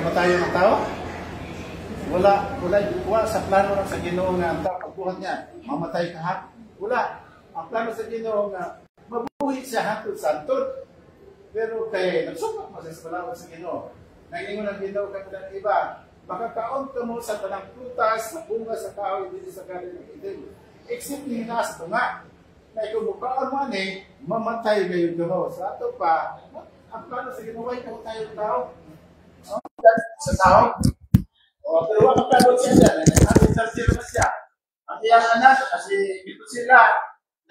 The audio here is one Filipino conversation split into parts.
kamatayon ng tao? Wala sa plano ng sa Ginoo nga ang tao pagbuhat niya, mamatay ka ha? Wala. Ang plano sa Ginoo nga mabuhi siya hangtod sa antod. Pero kay nagsukat mo sa balawat sa Ginoo. Nangingon ang Ginoo kay iba, makakaon ka mo sa tanang prutas, sa bunga sa kahoy dito sa galing ng Eden. Except ni nasa tunga. Na ikaw bukaan mo mamatay ngayon Ginoo. Sa ato pa, ang plano sa Ginoo ay tayo tao. Sa tao. Pero wala ka plano siya dyan. Ang sila na siya. Ang iyang anak, kasi ito sila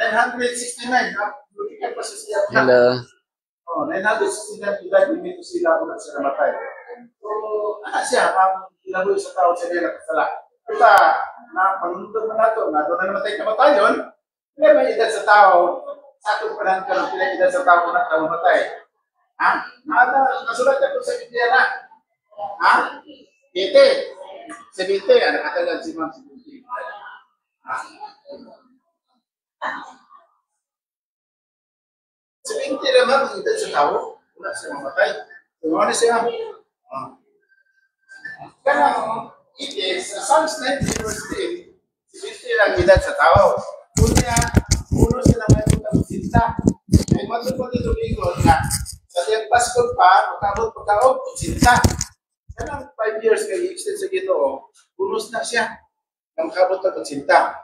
969. Bukikan pa siya. Hello. 969 ito sila ulit sila matay. So, siya, ang ilaboy sa tao sa nila kasala. Kita, na panunod na nato, na doon na namatay kamatayon, hindi may edad sa tao, sa atong panahon ka ng pila edad sa tao na tao matay. Ha? Nasulat ka po sa Biblia na. Ha? 70, anak katagal si Ma'am 70. Ha? 70 naman ang edad sa tao, wala siya mamatay. So, ano siya? Kaya, it is, Psalms 19 verse 10, 70 lang edad sa tao. Kunya, uno sila may utang sinta. Ay matupad ito bingon na sa tiyang Pasko pa, makabot pagkaog, sinta. Kaya 5 years kayo extend sa Ginoo, unos na siya. Na makabot na sinta.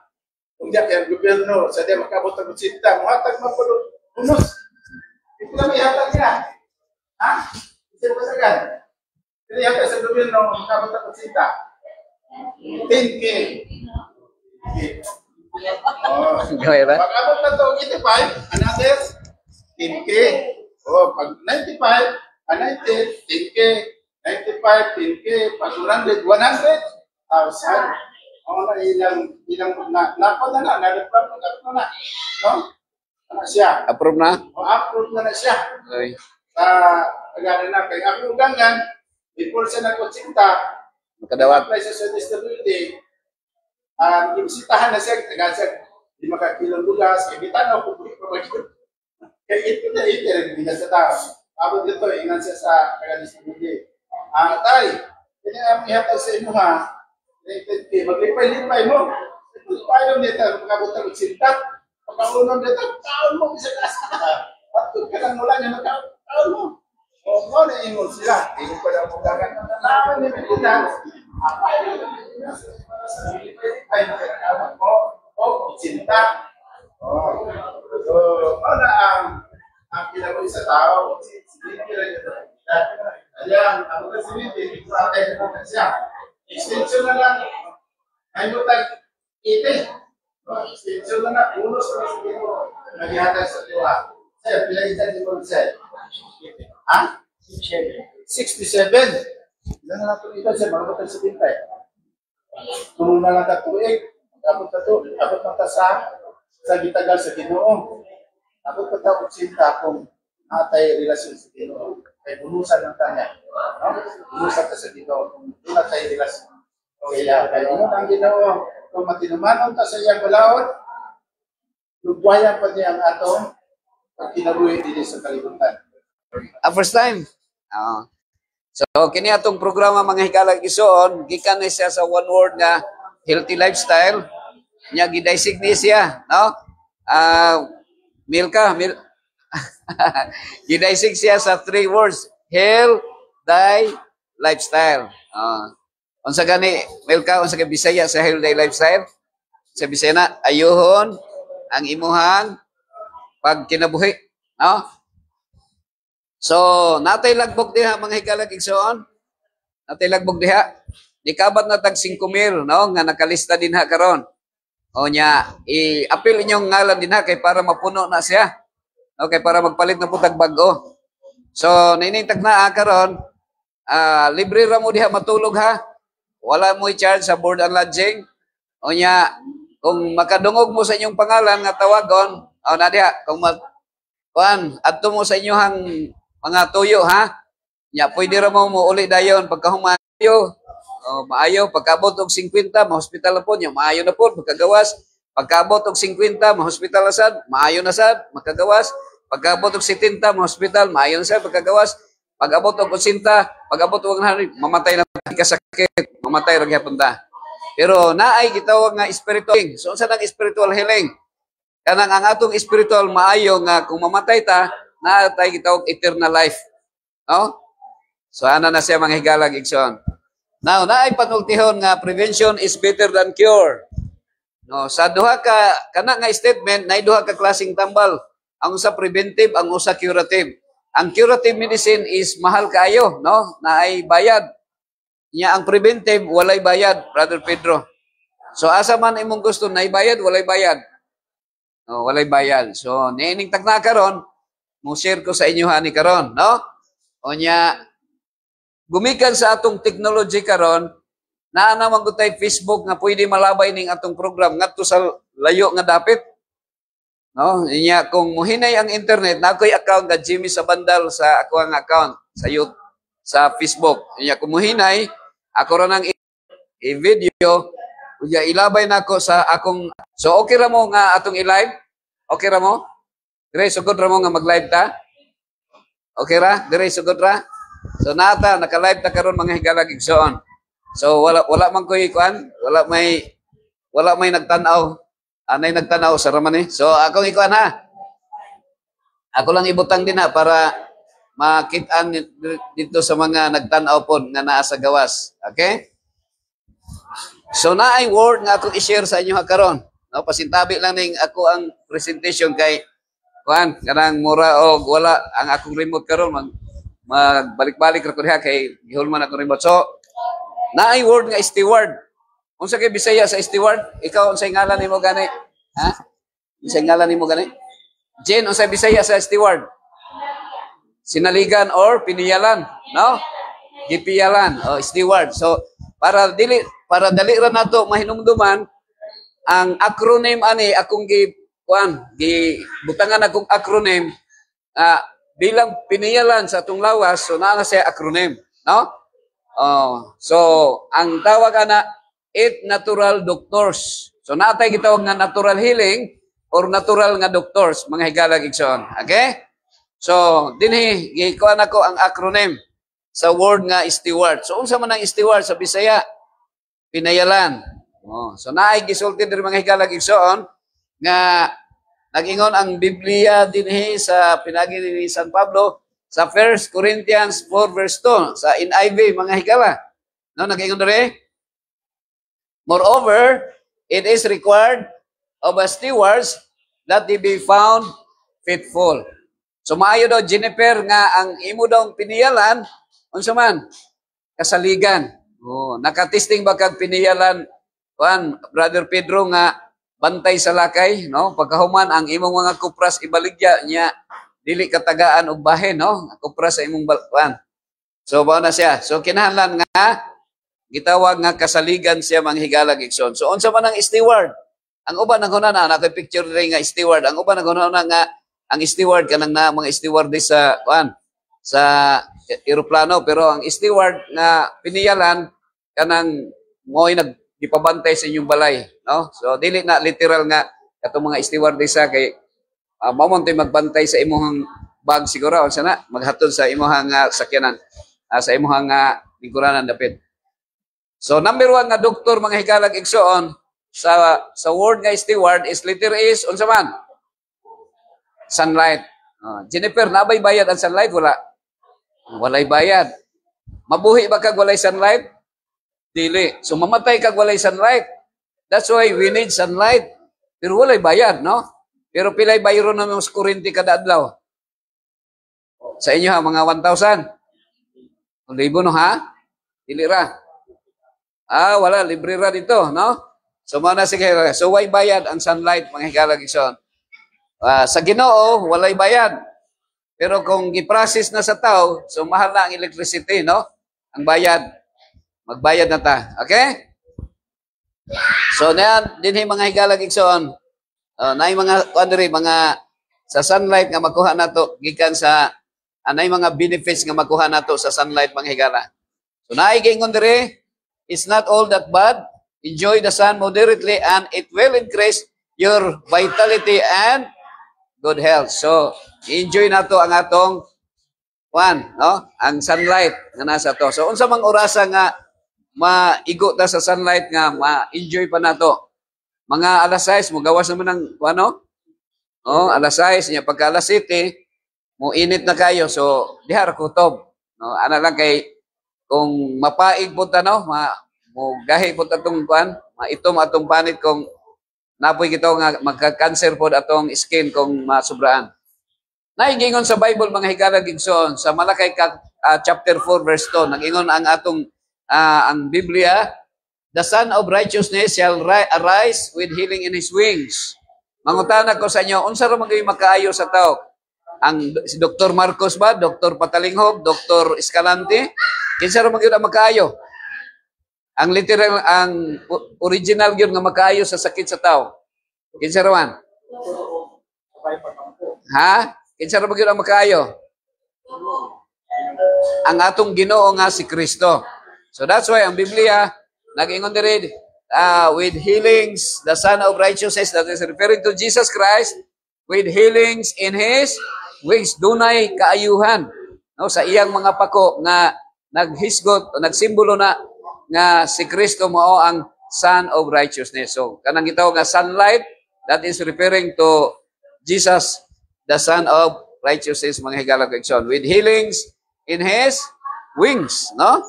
Kung diya kaya gobyerno, sa diya makabot na sinta, muhatag mapulog, unos. Ito na may hatag niya. Ha? Ito na masagan. Ito yata sa gobyerno, makabot na sinta. 10K. Pag-abot na ito, 85, another 10K. Pag 95, 90, 10K, 95, 10K, pag 100, 100,000. Ilang na-approve na. No? Ano siya? Approve na? Approve na siya. Okay. Pag-ano na, kaya ang ugangan, before siya nag-80, makadawat. apply sa disability, ibisitahan na siya, taga-siya, 5 kilong bugas, kaya bitanaw po kaya ito na rin bigas sa tao. Abot dito, ingan siya sa taga-disability. Tay, hindi ang ihatag sa inyo ha, maglipay-lipay mo. Lipay mo dito, magkabot ang sintat. Pagkaunong dito, taon mo, bisa kasa. Patod ka lang mula niya, taon mo. O, na-ingon sila. Ingon pa lang mong gagan. Taon ni Pilipinas. Lipay mo, kaya mo. O, sintat. So, ang kinabuhi sa tao, sinipin lang yun. Ayan, ang mga sinipin, ito ang tayo na siya. Extension na lang, ay mo tag 80. Extension na lang, unos na sa dito, naghihatag sa diwa. Sir, pila edad di mo, sir? Ha? 67. Ilan na natin ito, sir, mga sa bintay. Tulong na lang katuig. Abot na ito, abot na sa gitagal sa Ginoo. Abot na ito, sinta kung atay relasyon sa Ginoo. Kaya bulusan ng kanya. Bulusan ka sa Ginoo. Doon na tayo relasyon. Kaya yun ang Ginoo. Kung matinumanon ka sa iyang balaod, lugwayan pa niya ang atong pag kinabuhi din sa kalibutan. First time. So, kini atong programa mga hikalag isuon, gikan na siya sa one word nga healthy lifestyle. Nya gidaisig ni siya, no? Gidaisig siya sa 3 words, healthy lifestyle. Unsa gani, Milka, unsa kay Bisaya sa healthy lifestyle? Sa Bisaya na, ayuhon ang imuhang pagkinabuhi, no? So, natay lagbog diha mga hikalag igsoon. Natay lagbog diha. Nikabat na tag 5,000, no, nga nakalista din ha karon. O nya, i-appeal inyong ngalan din ha kay para mapuno na siya. Okay, para magpalit na po tag bago. So, nainintag na karon, libre ra mo diha matulog ha. Wala mo i-charge sa board and lodging. O nya, kung makadungog mo sa inyong pangalan nga tawagon, o na diha, kung adto mo sa inyong mga tuyo ha. Nya, pwede ra mo uli dayon pagkahumayo. Maayo, pagkabot og 50, ma-hospital na po niya, maayo na po, magkagawas. Pagkabot og 50, ma-hospital na sad, maayo na sad, magkagawas. Pagkabot og 70, ma-hospital, maayo na sad, magkagawas. Pag-abot og 80, pag-abot og 100, mamatay na ka sakit, mamatay ra gyapon ta. Pero naay gitawag nga spiritual healing. So unsa nang spiritual healing? Kanang ang atong spiritual maayo nga kung mamatay ta, naa tay gitawag eternal life. No? So ana na siya mga higalag igsoon. Now, naay panultihon nga prevention is better than cure. No, sa duha ka kana nga statement, naay duha ka klaseng tambal. Ang usa preventive, ang usa curative. Ang curative medicine is mahal kaayo, no? Naay bayad. Nya ang preventive walay bayad, Brother Pedro. So asa man imong gusto naay bayad, walay bayad. No, walay bayad. So niining tagna karon, mo share ko sa inyo ani karon, no? Onya gumikan sa atong technology karon, naa naman ko tay Facebook nga pwede malabay ning atong program ngadto sa layo nga dapit. No, inya kung muhinay ang internet, na ako'y account nga Jimmy Sabandal sa ako ang account sa YouTube, sa Facebook. Inya kung muhinay, ako ra nang i-video, unya ilabay nako sa akong. So okay ra mo nga atong i-live? Okay ra mo? Dire sugod ra mo nga mag-live ta? Okay ra? Dire sugod ra? So nata naka-live ta karon mga higalag igsoon. So wala man koy kuan, wala may nagtan-aw. Anay nagtanaw sa raman eh. So ako ikuan ha. Ako lang ibutang din ha para makitaan dito sa mga nagtanaw po nga naa sa gawas. Okay? So naay word nga akong i-share sa inyo ha karon. No, pasintabi lang ning ako ang presentation kay kuan kanang mura og wala ang akong remote karon magbalik-balik ra ko diha kay gihulman ako remote. So naay word nga steward. Unsa kay Bisaya sa steward? Ikaw unsay ngalan nimo gani? Ha? Unsay ngalan nimo gani? Jen, unsay Bisaya sa steward? Sinaligan or piniyalan, no? Gipiyalan o steward. So para dali ra nato mahinumduman ang acronym ani akong gibutangan akong acronym bilang piniyalan sa atong lawas, so naa siya acronym, no? So ang tawag ana 8 natural doctors. So natay gitawag nga natural healing or natural nga doctors, mga higalag igsoon. Okay? So dinhi gikuan ako ang acronym sa word nga steward. So unsa man ang steward sa Bisaya? Pinayalan. So naay gisulti diri mga higalag igsoon nga nag-ingon ang Biblia dinhi sa pinagi ni San Pablo sa 1 Corinthians 4 verse 2 sa NIV mga higala. No, nag-ingon diri. Moreover, it is required of a stewards that they be found faithful. So maayo daw Jennifer nga ang imo daw piniyalan unsa man kasaligan. Nakatesting ba kag piniyalan kuan Brother Pedro nga bantay sa lakay, no? Pagkahuman ang imong mga kupras ibaligya niya dili katagaan og bahin, no? Kupras sa imong kuan. So mao na siya. So kinahanglan nga gitawag nga kasaligan siya mga higalag igsoon. So unsa man ang steward? Ang uban naghunan na kay picture rin nga steward. Ang uban naghunan nga ang steward kanang na mga stewardess sa kuan sa eroplano, pero ang steward nga piniyalan kanang mo'y nagipabantay sa inyong balay, no? So dili na literal nga katong mga stewardess kay mamontoy magbantay sa imong bag siguro unsa na maghatod sa imong sakyanan sa imong lingkuranan dapit. So number 1 nga doktor mga higalag igsoon sa word nga steward is letter is unsa man? Sunlight. Jennifer, nabay bayad ang sunlight? Wala. Walay bayad. Mabuhi ba kag walay sunlight? Dili. So mamatay kag walay sunlight. That's why we need sunlight. Pero walay bayad, no? Pero pilay bayro na mo sa kuryente kada adlaw? Sa inyo ha, mga 1,000. 1,000 no ha? Dili ra. Wala, libre ra dito, no? So, muna sige. So, way bayad ang sunlight, mga higalag igsoon. Sa Ginoo, walay bayad. Pero kung giprocess na sa tao, so mahal na ang electricity, no? Ang bayad. Magbayad na ta. Okay? So, na din mga higalag igsoon. Na mga sa sunlight nga makuha nato gikan sa anay mga benefits nga makuha nato sa sunlight mga higala. So, naigingon diri. It's not all that bad. Enjoy the sun moderately and it will increase your vitality and good health. So, enjoy nato ang atong Juan, no? Ang sunlight nga nasa to. So unsa mang orasa nga maigo ta sa sunlight nga ma-enjoy pa nato. Mga alas 6 mo gawas naman ng ano? Oh, alas 6 nya pagka alas 7 mo init na kayo. So diha ra kutob. No, ana lang kay kung mapaig po ta no, mo gahi po ta tong kuan, maitom atong panit kung napoy kito nga magka-cancer pod atong skin kung masubraan. Naigingon sa Bible mga higala gigsoon sa Malakay chapter 4 verse 2 nagingon ang atong ang Biblia, the Son of Righteousness shall arise with healing in his wings. Mangutana ko sa inyo, unsa ra magay makaayo sa tao? Ang si Dr. Marcos ba, Dr. Patalinghog, Dr. Escalante, kinsa ra magay makaayo? Ang literal ang original gyud nga makaayo sa sakit sa tao. Kinsa ra man? Ha? Kinsa ra ba gyud ang makaayo? Ang atong Ginoo nga si Kristo. So that's why ang Biblia nag-ingon diri with healings, the Son of Righteousness, that is referring to Jesus Christ, with healings in his wings, dunay kaayuhan. No, sa iyang mga pako nga naghisgot o nagsimbolo na nga si Kristo mao ang Son of Righteousness. So kanang gitawag nga sunlight, that is referring to Jesus, the Son of Righteousness, mga higala kaigsoon, with healings in his wings, no?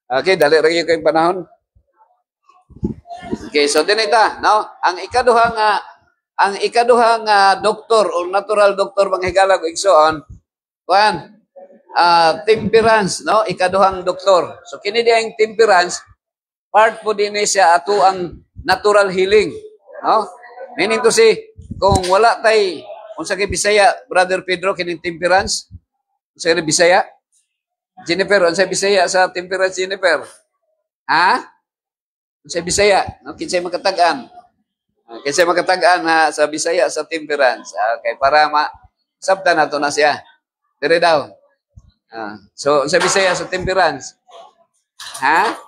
Okay, dali ra gyud kay panahon. Okay, so dinita, no? Ang ikaduhang doktor o natural doktor mga higala kaigsoon, kuan temperance, no? Ikaduhang doktor. So kini diyang temperance, part po din siya ato ang natural healing, no? Meaning to say, kung wala tay unsa kay Bisaya, Brother Pedro, kining temperance, unsa kay Bisaya? Jennifer, unsa Bisaya sa temperance, Jennifer? Ha? Unsa Bisaya? No, kinsay makatag-an? Kinsay makatag-an sa Bisaya sa temperance? Okay, para sabtan nato na siya. Dire daw. So unsa Bisaya sa temperance? Ha?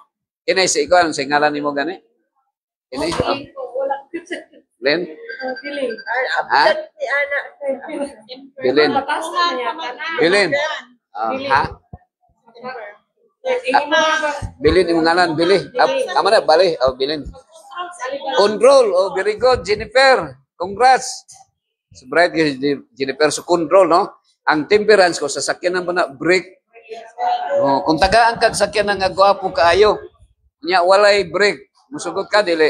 Kinay sa ikaw, sa ngalan nimo gani? Kinay? Len? Bilin. Ha? Bilin. Bilin. Ha? Bilin imong ngalan, Bili. Amo na bali, Bilin. Control, very good, Jennifer. Congrats. So bright Jennifer, so control, no? Ang temperance ko sa sakyanan ba na brake. Kung tagaan kag sakyanan nga gwapo kaayo, nya walay brake, musugod ka dili.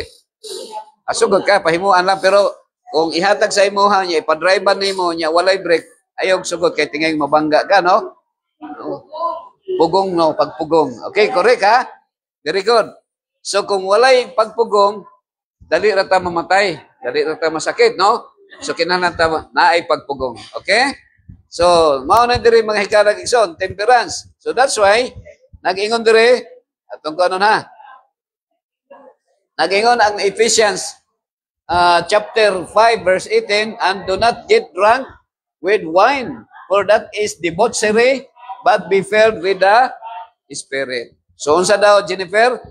Asugod ka, pahimuan lang, pero kung ihatag sa imuha niya, ipadrivean nimo niya, walay brake, ayog sugod kay tingay mabangga ka, no? Pugong, no? Pagpugong. Okay, correct, ha? Very good. So, kung walay pagpugong, dali rata mamatay, dali rata masakit, no? So, kinahanglan ta naay pagpugong. Okay? So, mao na diri mga hikalag igsoon, temperance. So, that's why, nag-ingon diri, atong ko ano na, nag-ingon ang Ephesians chapter 5 verse 18, and do not get drunk with wine, for that is debauchery, but be filled with the Spirit. So unsa daw, Jennifer?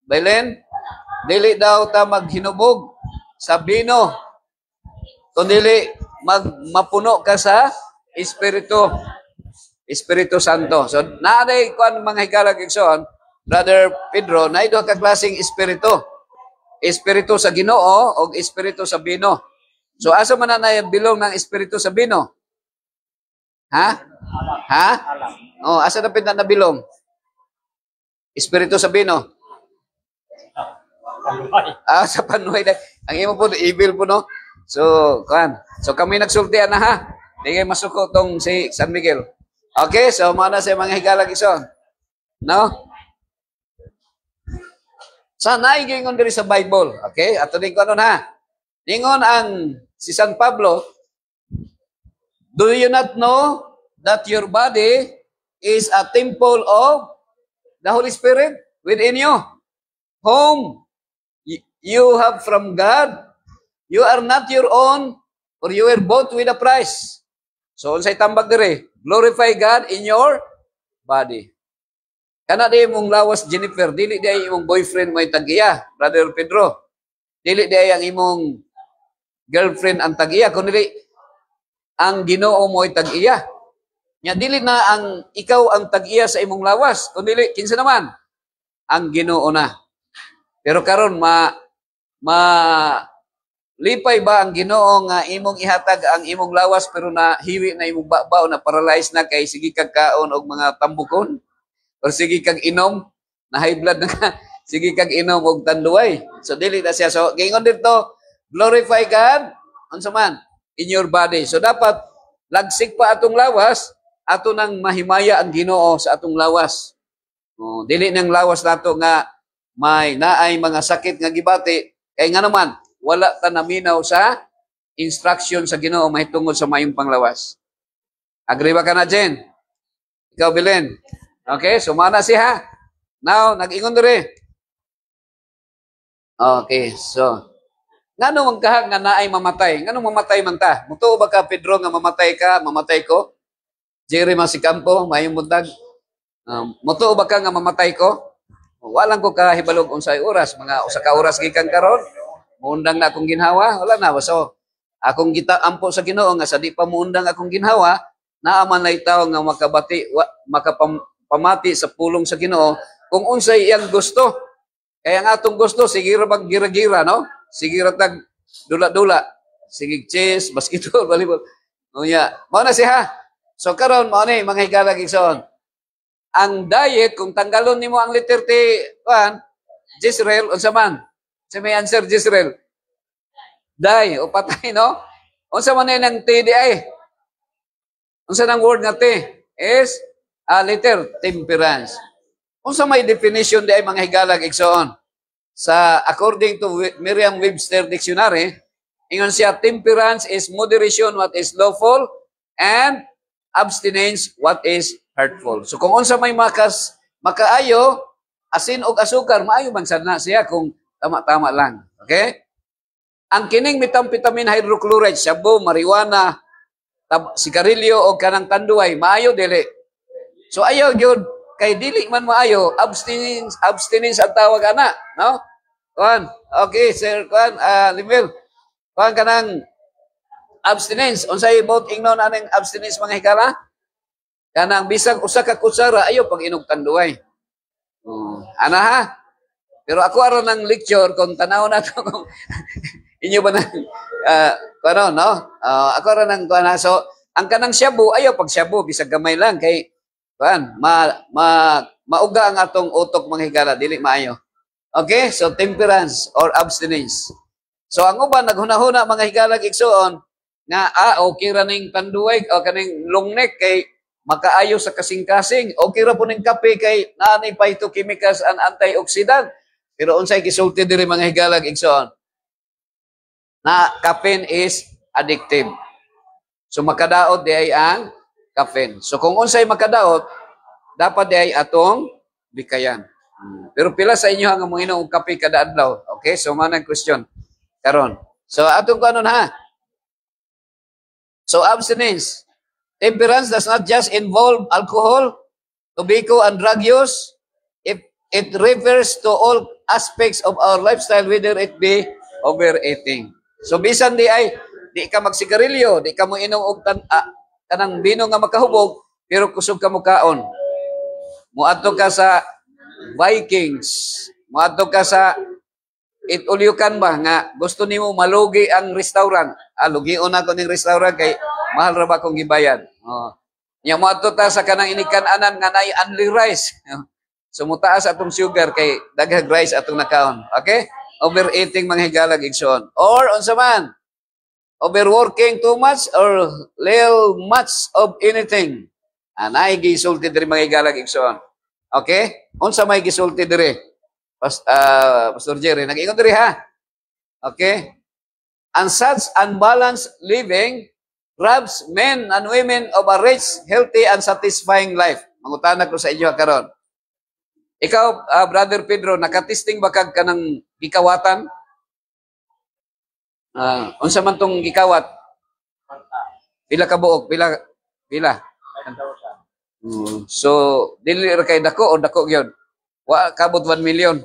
Belen, dili daw ta maghinubog sa bino, kundi mapuno ka sa Espiritu Santo. So naanay kuan mga higala kigsoon, Brother Pedro, na ito ka klaseng espiritu. Espiritu sa Ginoo o espiritu sa bino. So asa man na bilong ng espiritu sa bino? Ha? Ha? Oh, asa na pinta na bilong? Espiritu sa bino. Sa panuhay na. Ang imo po evil po, no? So, kan. So kami nagsultian na, ha. Di kayo masuko tong si San Miguel. Okay, so mana sa mga higalag ison. No? Sana ingon diri sa Bible, okay? Ato din ko ano na. Ningon ang si San Pablo, do you not know that your body is a temple of the Holy Spirit within you, whom you have from God? You are not your own, for you were bought with a price. So unsay tambag diri? Glorify God in your body. Kana di mong lawas, Jennifer, dili di ay imong boyfriend mo tag-iya, Brother Pedro. Dili di ay ang imong girlfriend ang tag-iya, kundi ang Ginoo mo tag-iya. Nya dili na ang ikaw ang tag-iya sa imong lawas, kundi kinsa naman ang Ginoo na. Pero karon ma lipay ba ang Ginoo nga imong ihatag ang imong lawas pero na hiwi na imong babaw na paralyzed na kay sige kag kaon og mga tambukon or sige kag inom na high blood na ka, sige kag inom og tanduay. So dili na siya. So gingon dito, glorify God unsa man in your body. So dapat lagsik pa atong lawas, ato nang mahimaya ang Ginoo sa atong lawas. Dili nang lawas nato nga may naay mga sakit nga gibati kay nga naman wala ta naminaw sa instruction sa Ginoo mahitungod sa mayong panglawas. Agree ba ka na, Jen? Ikaw, Belen? Okay, sumana siya. Now, nag-ingon diri. Okay, so ngano man kahag nga naay mamatay? Ngano mamatay man ta? Mutuo ba ka, Pedro, nga mamatay ka, mamatay ko? Jerry Masikampo, mayong buntag. Mutuo ba ka nga mamatay ko? Walang ko kahibalog unsay oras, mga usa ka oras gikan karon. Muundang na akong ginhawa, wala na. So, akong gitaampo sa Ginoo nga sa di pa muundang akong ginhawa, naaman lay tawo nga makapamati sa pulong sa Ginoo kung unsay iyang gusto. Kaya ang atong gusto sige ra bag gira-gira, no? Sige ra tag dula-dula. Sige chess, basketball, volleyball. Unya, mao na siya. So karon mao ni mga higala igsoon. Ang diet kung tanggalon nimo ang letter T, Jezreel unsa man? Sa may answer, Jezreel. Die o patay, no? Unsa man ng T di ay? Unsa nang word nga T? Is a letter, temperance. Unsa may definition di ay mga higalag igsoon? Sa according to Merriam-Webster Dictionary, ingon siya, temperance is moderation what is lawful and abstinence what is hurtful. So kung unsa may makaayo, asin og asukar, maayo man sana siya kung tama-tama lang. Okay? Ang kining methamphetamine hydrochloride, shabu, marijuana, sigarilyo o kanang tanduay, maayo dili. So ayaw gyud kay dili man maayo, abstinence ang tawag ana, no? Kuan. Okay, sir, kuan, Limel. Kuan kanang abstinence. Unsay about ingnon aning abstinence mga higala? Kanang bisag usa ka kutsara ayo pag inog tanduay. Ana ha? Pero ako aron ng lecture kung tanaw na to kung inyo ba nang ano no? Ako aron ng kuan. So ang kanang shabu ayo pag shabu bisag gamay lang kay kuan mauga ang atong utok mga higala dili maayo. Okay? So temperance or abstinence. So ang uban naghunahuna mga higala igsoon nga okay ra ning tanduay o kaning long neck kay makaayo sa kasing-kasing. Okay ra po ning kape kay naanay phytochemicals and antioxidant. Pero unsay gisulti diri mga higalag igsoon? Na caffeine is addictive. So makadaot di ay ang caffeine. So kung unsay makadaot, dapat di ay atong bikayan. Pero pila sa inyo ang manginom og kape kada adlaw? Okay, so manang question karon. So atong kanon ha. So abstinence. Temperance does not just involve alcohol, tobacco, and drug use. It refers to all aspects of our lifestyle, whether it be overeating. So bisan di ay di ka magsigarilyo, di ka mo inom og kanang bino nga makahubog, pero kusog ka mo kaon. Muadto ka sa Vikings, muadto ka sa It-ulyukan ba nga gusto nimo malugi ang restaurant. Lugion ako ning restaurant kay mahal ra ba kong gibayad. Nya mo adto ta sa kanang inikan-anan nga nay only rice. Sumutaas atong sugar kay daghang rice atong nakaon. Okay? Overeating mga higalag igsoon. Or unsa man? Overworking too much or little much of anything. Anay gisulti diri mga higalag igsoon. Okay? Unsa may gisulti diri? Pastor Jerry, nag-ingon diri ha. Okay? And such unbalanced living robs men and women of a rich, healthy, and satisfying life. Mangutana ko sa inyo karon. Ikaw, Brother Pedro, nakatesting ba kag kanang gikawatan? Unsa man tong gikawat? Pila ka buok? Pila? So, dili ra kay dako o dako gyud? Wa kabot 1 million.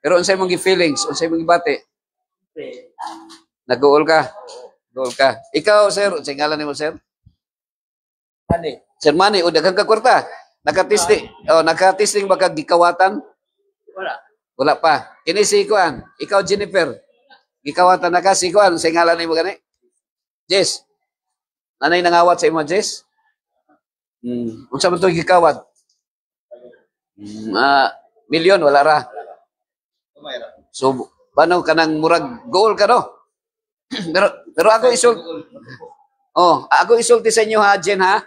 Pero unsay mong gi-feelings, unsay mong gibati? Nag-uol ka. Ikaw, sir, unsay ngalan nimo, sir? Ani. Sir Manny, o daghang ka kwarta. Nakatesting ba kag gikawatan? Wala. Wala pa. Kini si Kuan, ikaw Jennifer. Gikawatan na ka si Kuan, sa ngalan nimo gani? Jess. Nanay nangawat sa imo, Jess? Unsa man to gikawat? Milyon wala ra. So, paano ka nang murag goal ka no? pero ako isulti sa inyo ha, Jen ha.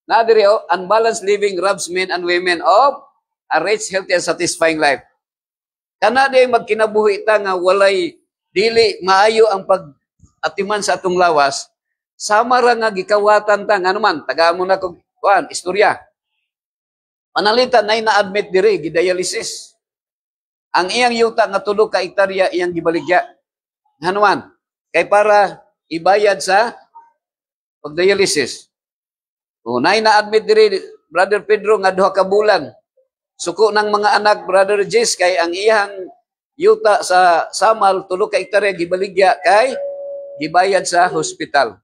Na diri unbalanced living robs men and women of a rich, healthy, and satisfying life. Kana di magkinabuhi ta nga walay dili maayo ang pag-atiman sa atong lawas, sama ra nga gikawatan ta nga naman taga mo na kog kuan istorya. Manalitan nay na-admit diri gidialysis. Ang iyang yuta nga tulo ka hektarya iyang gibaligya. Hanuman kay para ibayad sa pag-dialysis. Nay na-admit diri Brother Pedro nga duha ka bulan. Suko ng mga anak Brother Jess kay ang iyang yuta sa Samal tulo ka hektarya gibaligya kay gibayad sa hospital.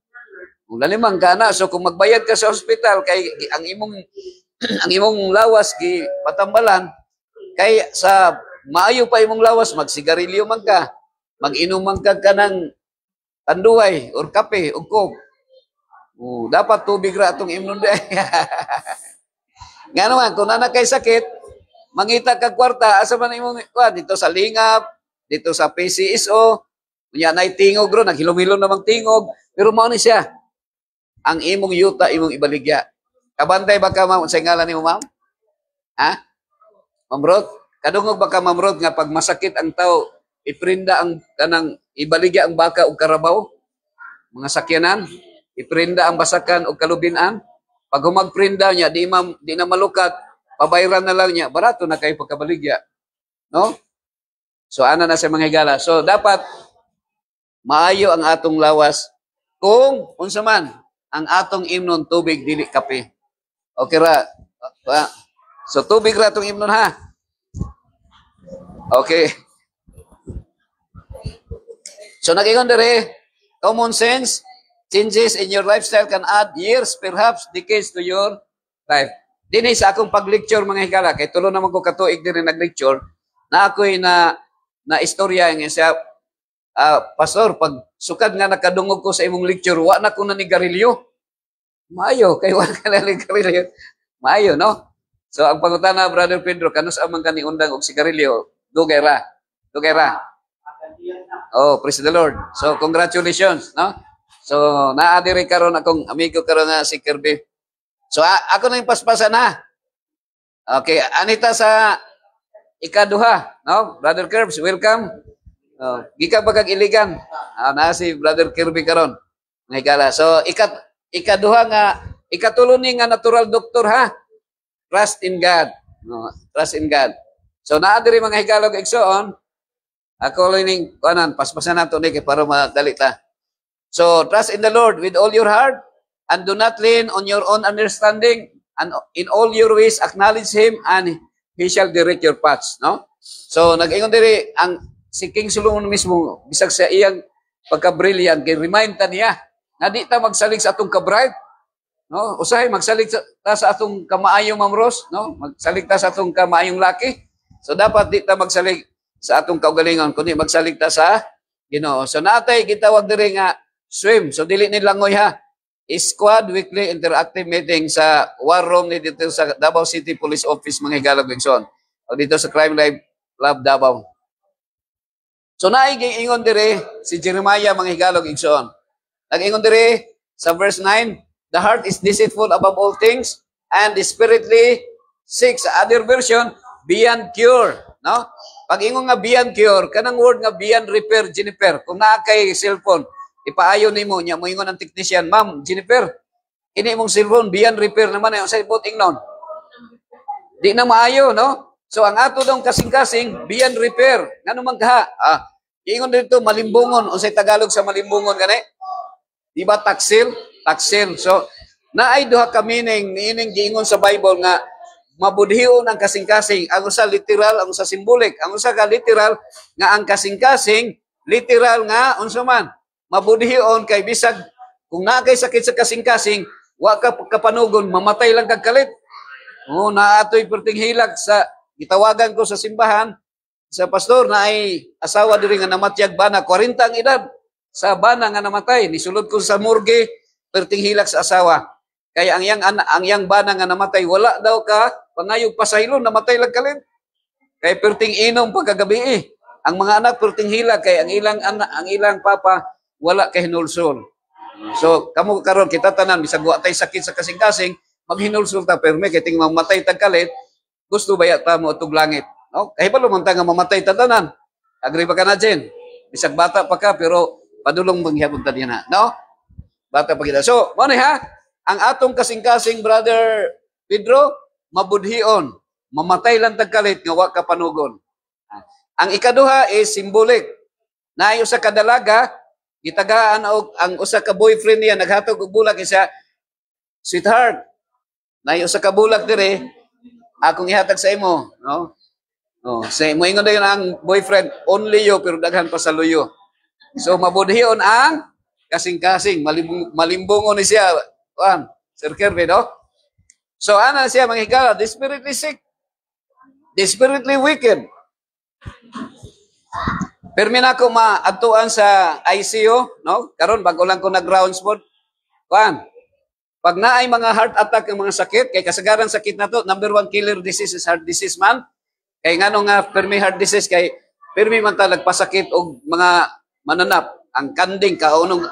Kung lalimang ka na, so kung magbayad ka sa hospital kay ang imong lawas gi patambalan kay sa maayo pa imong lawas magsigarilyo man ka, mag-inom man ka ng tanduay or kape o coke. Dapat tubig ra atong imnon day. Nga naman, kung na kay sakit, mangita kag kwarta, asa man imong dito sa Lingap, dito sa PCSO, kunya nay tingog ro, naghilom-hilom namang tingog, pero mao ni siya. Ang imong yuta, imong ibaligya. Kabantay ba ka, ma'am, sa ngalan ni mo, ma'am? Ha? Ma'am Rod? Kadungog ba ka, ma'am Rod, nga pag masakit ang tao, iprinda ang kanang ibaligya ang baka o karabaw? Mga sakyanan? Iprinda ang basakan o kalubinan? Pag humagprinda niya, di na malukat, pabayran na lang niya, barato na kayo pagkabaligya. No? So, ana na sa mga higala. So, dapat maayo ang atong lawas kung unsa man ang atong imnon tubig dili kape. Okay ra. So tubig ra atong imnon ha. Okay. So nagingon dere, common sense changes in your lifestyle can add years, perhaps decades to your life. Dinhi sa akong pag-lecture mga higala kay tulo naman ko katuig diri nag-lecture na ako'y na istorya nga siya pastor, pag sukad nga nakadungog ko sa imong lecture, wa na ko nanigarilyo. Maayo, kay wa ka nanigarilyo. Maayo, no? So, ang pangutana, Brother Pedro, kanus amang kaniundang og sigarilyo, dugay ra. Dugay ra. Oh, praise the Lord. So, congratulations, no? So, naadiri karon akong amigo karon nga si Kirby. So, ako na yung paspasan na. Okay, anita sa ikaduha, no? Brother Curbs, welcome. Gika ba kag iligan? Na si Brother Kirby karon. Nga higala. So ikaduha nga ikatulo ni nga natural doctor ha. Trust in God. No, trust in God. So naa diri mga higala og igsoon. Ako lining kanan paspasan nato ni kay para madali ta. So trust in the Lord with all your heart and do not lean on your own understanding, and in all your ways acknowledge him and he shall direct your paths, no? So nag-ingon diri ang si King Solomon mismo, bisag sa iyang pagka-brilliant, kay remind ta niya, na di ta magsalig sa atong ka-bright, no? Usahay, magsalig ta sa atong kamaayong mamros, no? Magsalig ta sa atong kamaayong laki. So, dapat di ta magsalig sa atong kaugalingon, kundi magsalig ta sa Ginoo. So, natay, gitawag diri nga swim. So, dili ni langoy ha. Squad weekly interactive meeting sa war room ni dito sa Davao City Police Office, mga higalog Wingson. O dito sa Crime Live Lab Davao. So naigingon dire si Jeremiah mga higalog igsoon. Nag-ingon dire sa verse 9, the heart is deceitful above all things and desperately sick. Sa other version, beyond cure, no? Pag ingon nga beyond cure, kanang word nga beyond repair, Jennifer. Kung naa kay cellphone, ipaayo nimo nya moingon ang technician, ma'am, Jennifer, ini imong cellphone beyond repair naman ay sa ibot ingnon. Di na maayo, no? So ang ato dong kasing-kasing beyond repair. Ngano man ka? Ingon dito malimbungon, unsay Tagalog sa malimbungon gani? Di ba taksil? Taksil. So naay duha ka meaning niining giingon sa Bible nga mabudhion ang kasing-kasing. Ang usa literal, ang usa simbolik. Ang usa ka literal nga ang kasing-kasing literal nga unsa man mabudhion kay bisag kung naa kay sakit sa kasing-kasing wa ka kapanugon, mamatay lang kag kalit. Oh, naatoy perting hilag sa gitawagan ko sa simbahan sa pastor na ay asawa diri nga namatyag bana 40 ang edad sa bana nga namatay. Nisulod ko sa morgue perting hilag sa asawa. Kaya ang yang bana nga namatay wala daw ka pangayog pasaylo namatay lang kalit. Kay perting inom pagkagabi eh. Ang mga anak perting hilag kay ang ilang anak, ang ilang papa wala kay hinulsol. So kamo karon kita tanan bisag wa tay sakit sa kasing-kasing maghinulsol ta perme kay ting mamatay tag kalit gusto baya ta mo tug langit. No? Kahibalo man ta nga mamatay ta tanan. Agree ba ka na Jen? Bisag bata pa ka pero padulong manghihapon ta diyan ha. No? Bata pa kita. So, mo ni ha? Ang atong kasing-kasing brother Pedro mabudhion. Mamatay lang tagkalit nga wa ka panugon. Ang ikaduha is symbolic. Naayo sa kadalaga, gitagaan og ang usa ka boyfriend niya naghatag og bulag isa, sweetheart. Naayo sa kabulag dire, akong ihatag sa imo, no? Oh, say mo ingon dayon ang boyfriend, only you pero daghan pa sa luyo. So mabudhion ang kasing-kasing, malimbungon ni siya, Sir Kirby, no? So ana siya manghigala, desperately sick. Desperately wicked. Permi na ako maadtuan sa ICU, no? Karon bago lang ko nag-rounds pod. Pag naay mga heart attack ng mga sakit, kay kasagaran sakit na to, number 1 killer disease is heart disease man. Kay ngano nga permi heart disease kay permi man ta nagpasakit og mga mananap. Ang kanding kaunon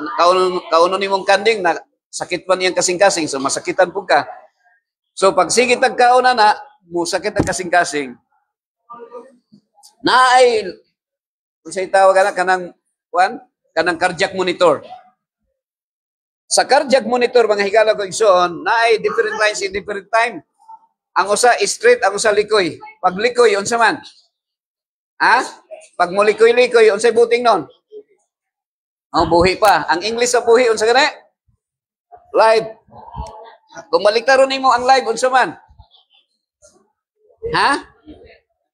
nimong kanding na sakit pa niyang kasing-kasing so masakitan pud ka. So pag sige tag kauna na mo sakit ang kasing-kasing. Naay unsay tawag kanang cardiac monitor. Sa cardiac monitor mga higala ko igsoon, naay different lines in different time. Ang usa straight, ang usa likoy. Pag likoy unsa man? Ha? Pag mo likoy-likoy unsay buting non? Oh, buhi pa. Ang English sa buhi unsa gani? Live. Kung baliktaron nimo ang live unsa man? Ha?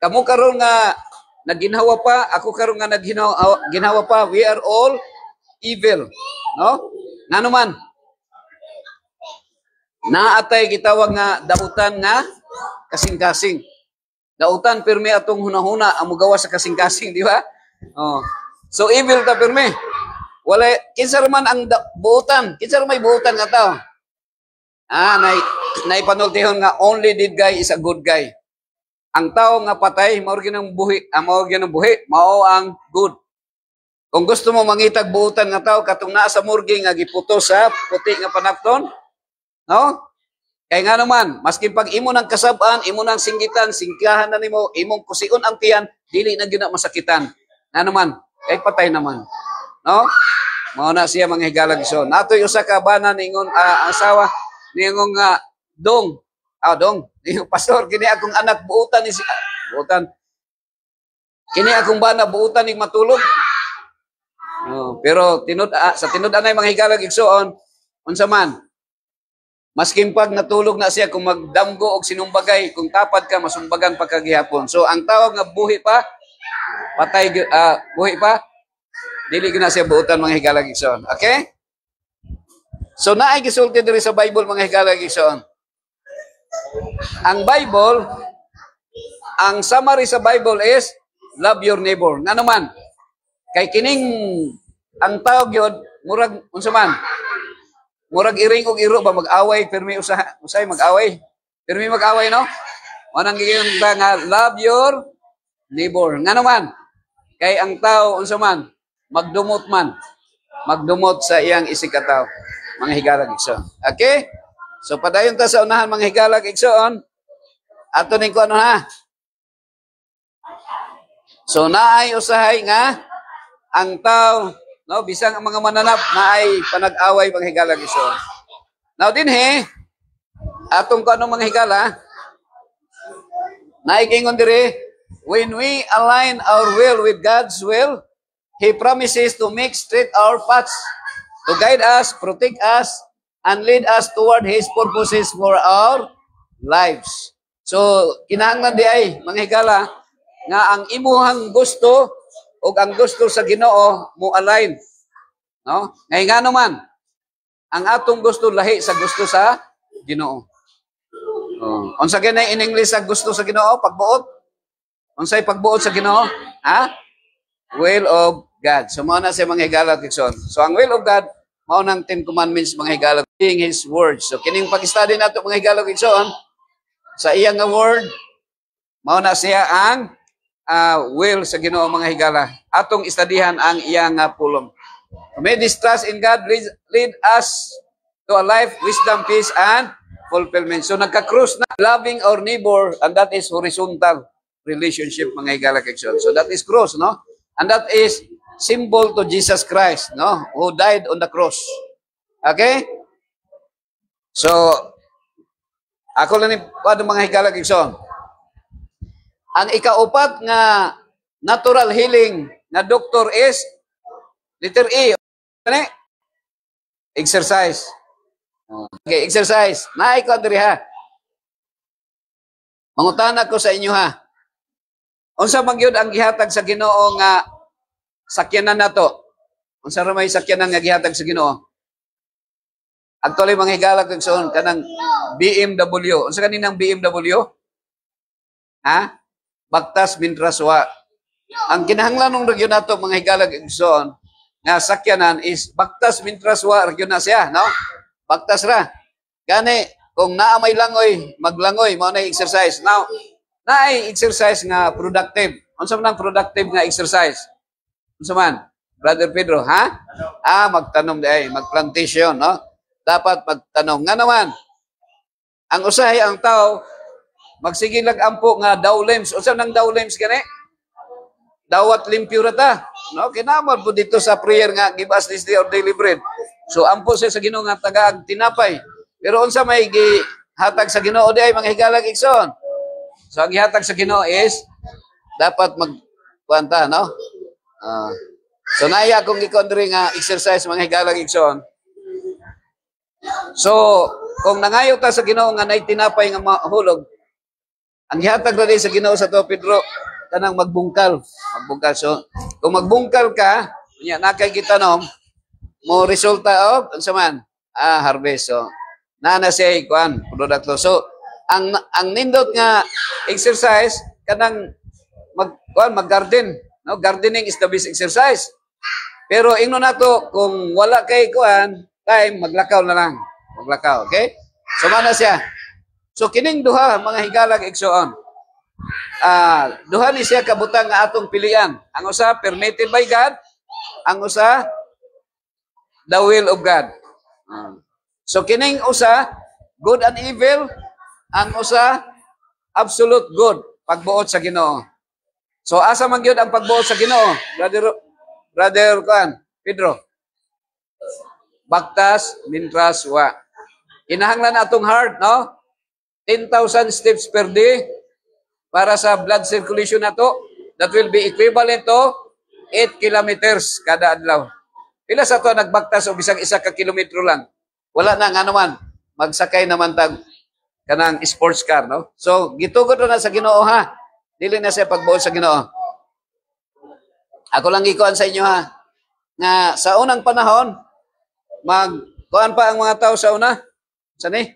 Kamu karon nga nagginhawa pa, ako karon nga nagginhawa pa, we are all evil. No? Ngano man? Naatay gitawag nga dautan nga kasing-kasing. Dautan pirmi atong hunahuna ang mugawa sa kasing-kasing, di ba? Oh. So evil ta pirmi. Wala kinsa man ang buutan, kinsa may buutan nga tao. Nay panultihon nga only dead guy is a good guy. Ang tao nga patay mao ginang buhi, mao ang good. Kung gusto mo mangitag buutan nga tao katong naa sa morgue nga giputo sa puti nga panapton, no? Kay nga naman, maski pag imo nang kasab-an, imo nang singgitan, singkahan na nimo, imong kusion ang tiyan, dili na gyud masakitan. Nga naman, kay patay naman. No? Mao na siya mga higalag so. Natoy usa ka bana ningon asawa ningon nga dong. Dong. Yung pastor kini akong anak buutan ni buutan. Kini akong bana buutan ning matulog. Pero sa tinud-anay mga higalag igsoon unsa man maskin pag natulog na siya kung magdamgo og sinumbagay kung tapad ka masumbagan pa kagihapon. So ang tawag nga buhi pa patay buhi pa dili gyud na siya buutan mga higalag igsoon. Okay? So naay gisulti diri sa Bible mga higalag igsoon. Ang Bible, ang summary sa Bible is love your neighbor. Nga naman, kay kining ang tawag yun, murag unsa man. Murag iring og iro ba mag-away permi usay mag-away. Permi mag-away no? Manang giyon nga love your neighbor. Nga naman, kay ang tao unsa man magdumot man. Magdumot sa iyang isikataw. Mga higalag igsoon. Okay? So padayon ta sa unahan mga higalag igsoon. Ato ning kuno ha. So naay usahay nga ang tao no bisang ang mga mananap naay panag-away mga higalag igsoon. Now dinhi atong kuno mga higala naay gingon diri when we align our will with God's will, He promises to make straight our paths, to guide us, protect us, and lead us toward His purposes for our lives. So, kinahanglan di ay, mga higala, nga ang imuhang gusto o ang gusto sa Ginoo mo align. No? Ngayon nga naman, ang atong gusto lahi sa gusto sa Ginoo. Unsa ganay in English sa gusto sa Ginoo? Pagbuot. Unsay pagbuot sa Ginoo? Ha? Will of God. So mao na sa mga higala Kikson. So ang will of God mao nang 10 commandments mga higala, being His words. So kining pag-study nato mga higala Kikson sa iyang nga word mao na siya ang will sa Ginoo mga higala. Atong istudihan ang iyang pulong. May this trust in God lead us to a life, wisdom, peace, and fulfillment. So nagka-cross na loving our neighbor, and that is horizontal relationship mga higala Kikson. So that is cross, no? And that is symbol to Jesus Christ, no? Who died on the cross. Okay? So, ako lang ni mga higala Kikson. Ang ikaupat nga natural healing na doktor is letter E. Exercise. Okay, exercise. Naay ko diri ha. Mangutana ko sa inyo ha. Unsa man gyud ang gihatag sa Ginoo nga sakyanan nato? Unsa ra may sakyanan nga gihatag sa Ginoo? Actually mga higala Kikson kanang BMW. Unsa kaninang BMW? Ha? Baktas mintraswa. Ang kinahanglan ng regyon nato mga higala Kikson nga sakyanan is baktas mintraswa regyon na siya, no? Baktas ra. Gani kung naa may langoy, maglangoy mao na exercise. Now, naay exercise nga productive. Unsa man ang productive nga exercise? Unsa man? Brother Pedro, ha? Magtanom ay magplantation, no? Dapat magtanom. Nga naman, ang usahay ang tao magsigilag ampo nga dawlems. Unsa nang dawlems gani? Dawat limpyo ra ta. No, kinamot po dito sa prayer nga give us this day our daily bread. So ampo siya sa Ginoo nga tagaag tinapay. Pero unsa may gihatag sa Ginoo di ay mga higala Kikson. So ang gihatag sa Ginoo is dapat magkuanta, no? So naya akong gikondri nga exercise mga higala Kikson. So kung nangayo ta sa Ginoo nga nay tinapay nga mahulog, ang gihatag ra sa Ginoo sa to Pedro kanang magbungkal. Magbungkal. So, kung magbungkal ka, unya nakay gitanom, mo resulta of unsa man? Harvest. So, na siya kuan produkto. So, ang nindot nga exercise kanang mag-garden, no? Gardening is the best exercise. Pero ingno nato kung wala kay kuan, time maglakaw na lang. Maglakaw, okay? So, mana siya? So, kining duha mga higala Kikson. Duha ni siya kabutang nga atong pilian. Ang usa permitted by God, ang usa the will of God. So kining usa good and evil, ang usa absolute good, pagbuot sa Ginoo. So asa man gyud ang pagbuot sa Ginoo? Brother Pedro. Baktas mintras wa. Kinahanglan atong heart, no? 10,000 steps per day para sa blood circulation nato, that will be equivalent to 8 kilometers kada adlaw. Pila sa to nagbaktas o bisag 1 ka kilometro lang. Wala na nga naman, magsakay naman tag kanang sports car, no? So gitugod na sa Ginoo ha. Dili na siya pagbuot sa Ginoo. Ako lang ikuan sa inyo ha. Nga sa unang panahon kuan pa ang mga tao sa una. Sani?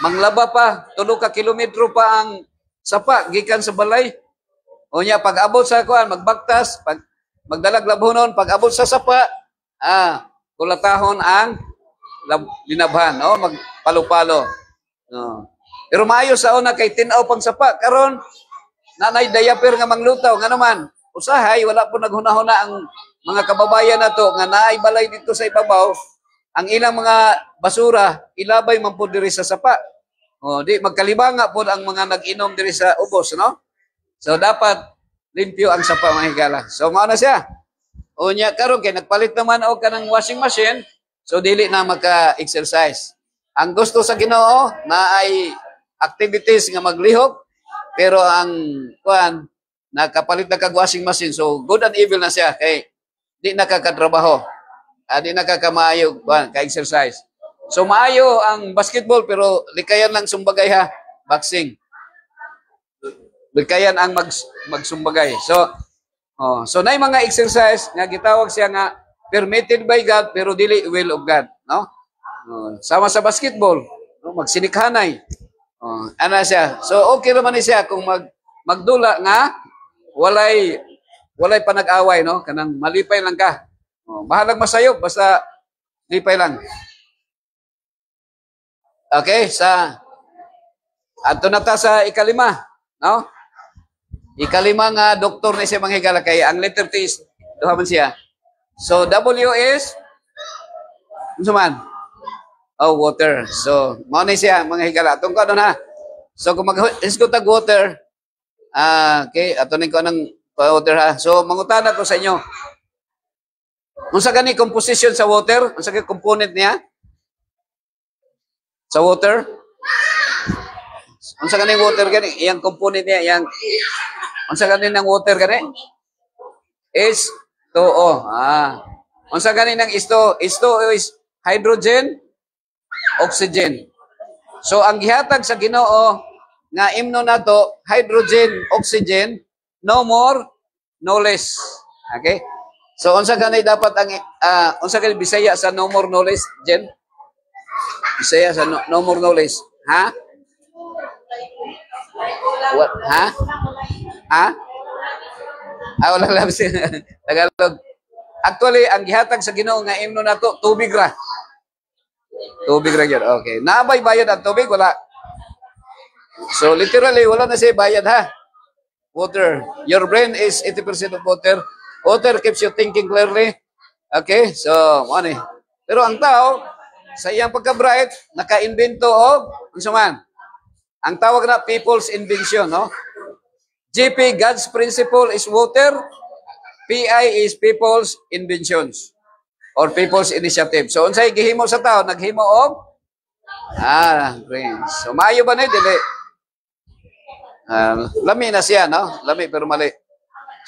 Manglaba pa 3 ka kilometro pa ang sapa gikan sa balay. Unya pag abot sa kuan magbaktas, pag magdalag labhonon, pag abot sa sapa, kulatahon ang linabhan, no? Magpalo-palo. No. Pero maayo sa una kay tinaw pang sapa karon nanay diaper nga manglutaw nga naman. Usahay wala po naghunahuna ang mga kababayan nato nga naay balay dito sa ibabaw. Ang ilang mga basura, ilabay man po diri sa sapa. Di magkalibanga po ang mga nag-inom diri sa ubos, no? So dapat limpyo ang sapa mga higala. So mao na siya. Unya karon kay nagpalit naman og kanang washing machine, so dili na maka-exercise. Ang gusto sa Ginoo na ay activities nga maglihok, pero ang kuan nakapalit na kag washing machine, so good and evil na siya kay di nakakatrabaho. Di nakakamayo ka-exercise. So maayo ang basketball pero likayan lang sumbagay ha, boxing. Likayan ang magsumbagay. So nay mga exercise nga gitawag siya nga permitted by God pero dili will of God, no? Sama sa basketball, no? Magsinikhanay. Ano siya? So okay naman ni siya kung magdula nga walay panag-away, no? Kanang malipay lang ka. Bahalag masayop basta lipay lang. Okay, ato na ta sa ikalima, no? Ikalima nga doktor ni siya manghigala kay ang letter T is duha man siya. So W is unsa man? Oh, water. So mao ni siya manghigala atong kadon ha. So kung mag-isgot tag water, okay, ato ni ko ng water ha. So mangutana ko sa inyo. Unsa gani composition sa water? Unsa gani component niya? Sa water? Unsa gani water gani? Iyang component niya, iyang unsa gani ng water gani? H2O. Unsa gani ng H2O? H2O is hydrogen, oxygen. So ang gihatag sa Ginoo nga imno nato hydrogen, oxygen, no more, no less. Okay? So unsa gani dapat ang unsa gani Bisaya sa no more, no less, Jen? Bisaya sa no more, no less. Ha? What? Ha? Wala lang siya. Tagalog. Actually, ang gihatag sa Ginoo nga imno nato tubig ra. Tubig ra gyud. Okay. Naabay bayad ang tubig wala. So literally wala na siya bayad ha. Water. Your brain is 80% of water. Water keeps you thinking clearly. Okay? So, ano eh. Pero ang tao sa iyang pagka-bright naka-invento og unsa man. Ang tawag na people's invention, no? GP, God's principle is water. PI is people's inventions or people's initiative. So, unsay gihimo sa tao? Naghimo og brains. So, maayo ba na dili? Lami na siya, no? Lami pero mali.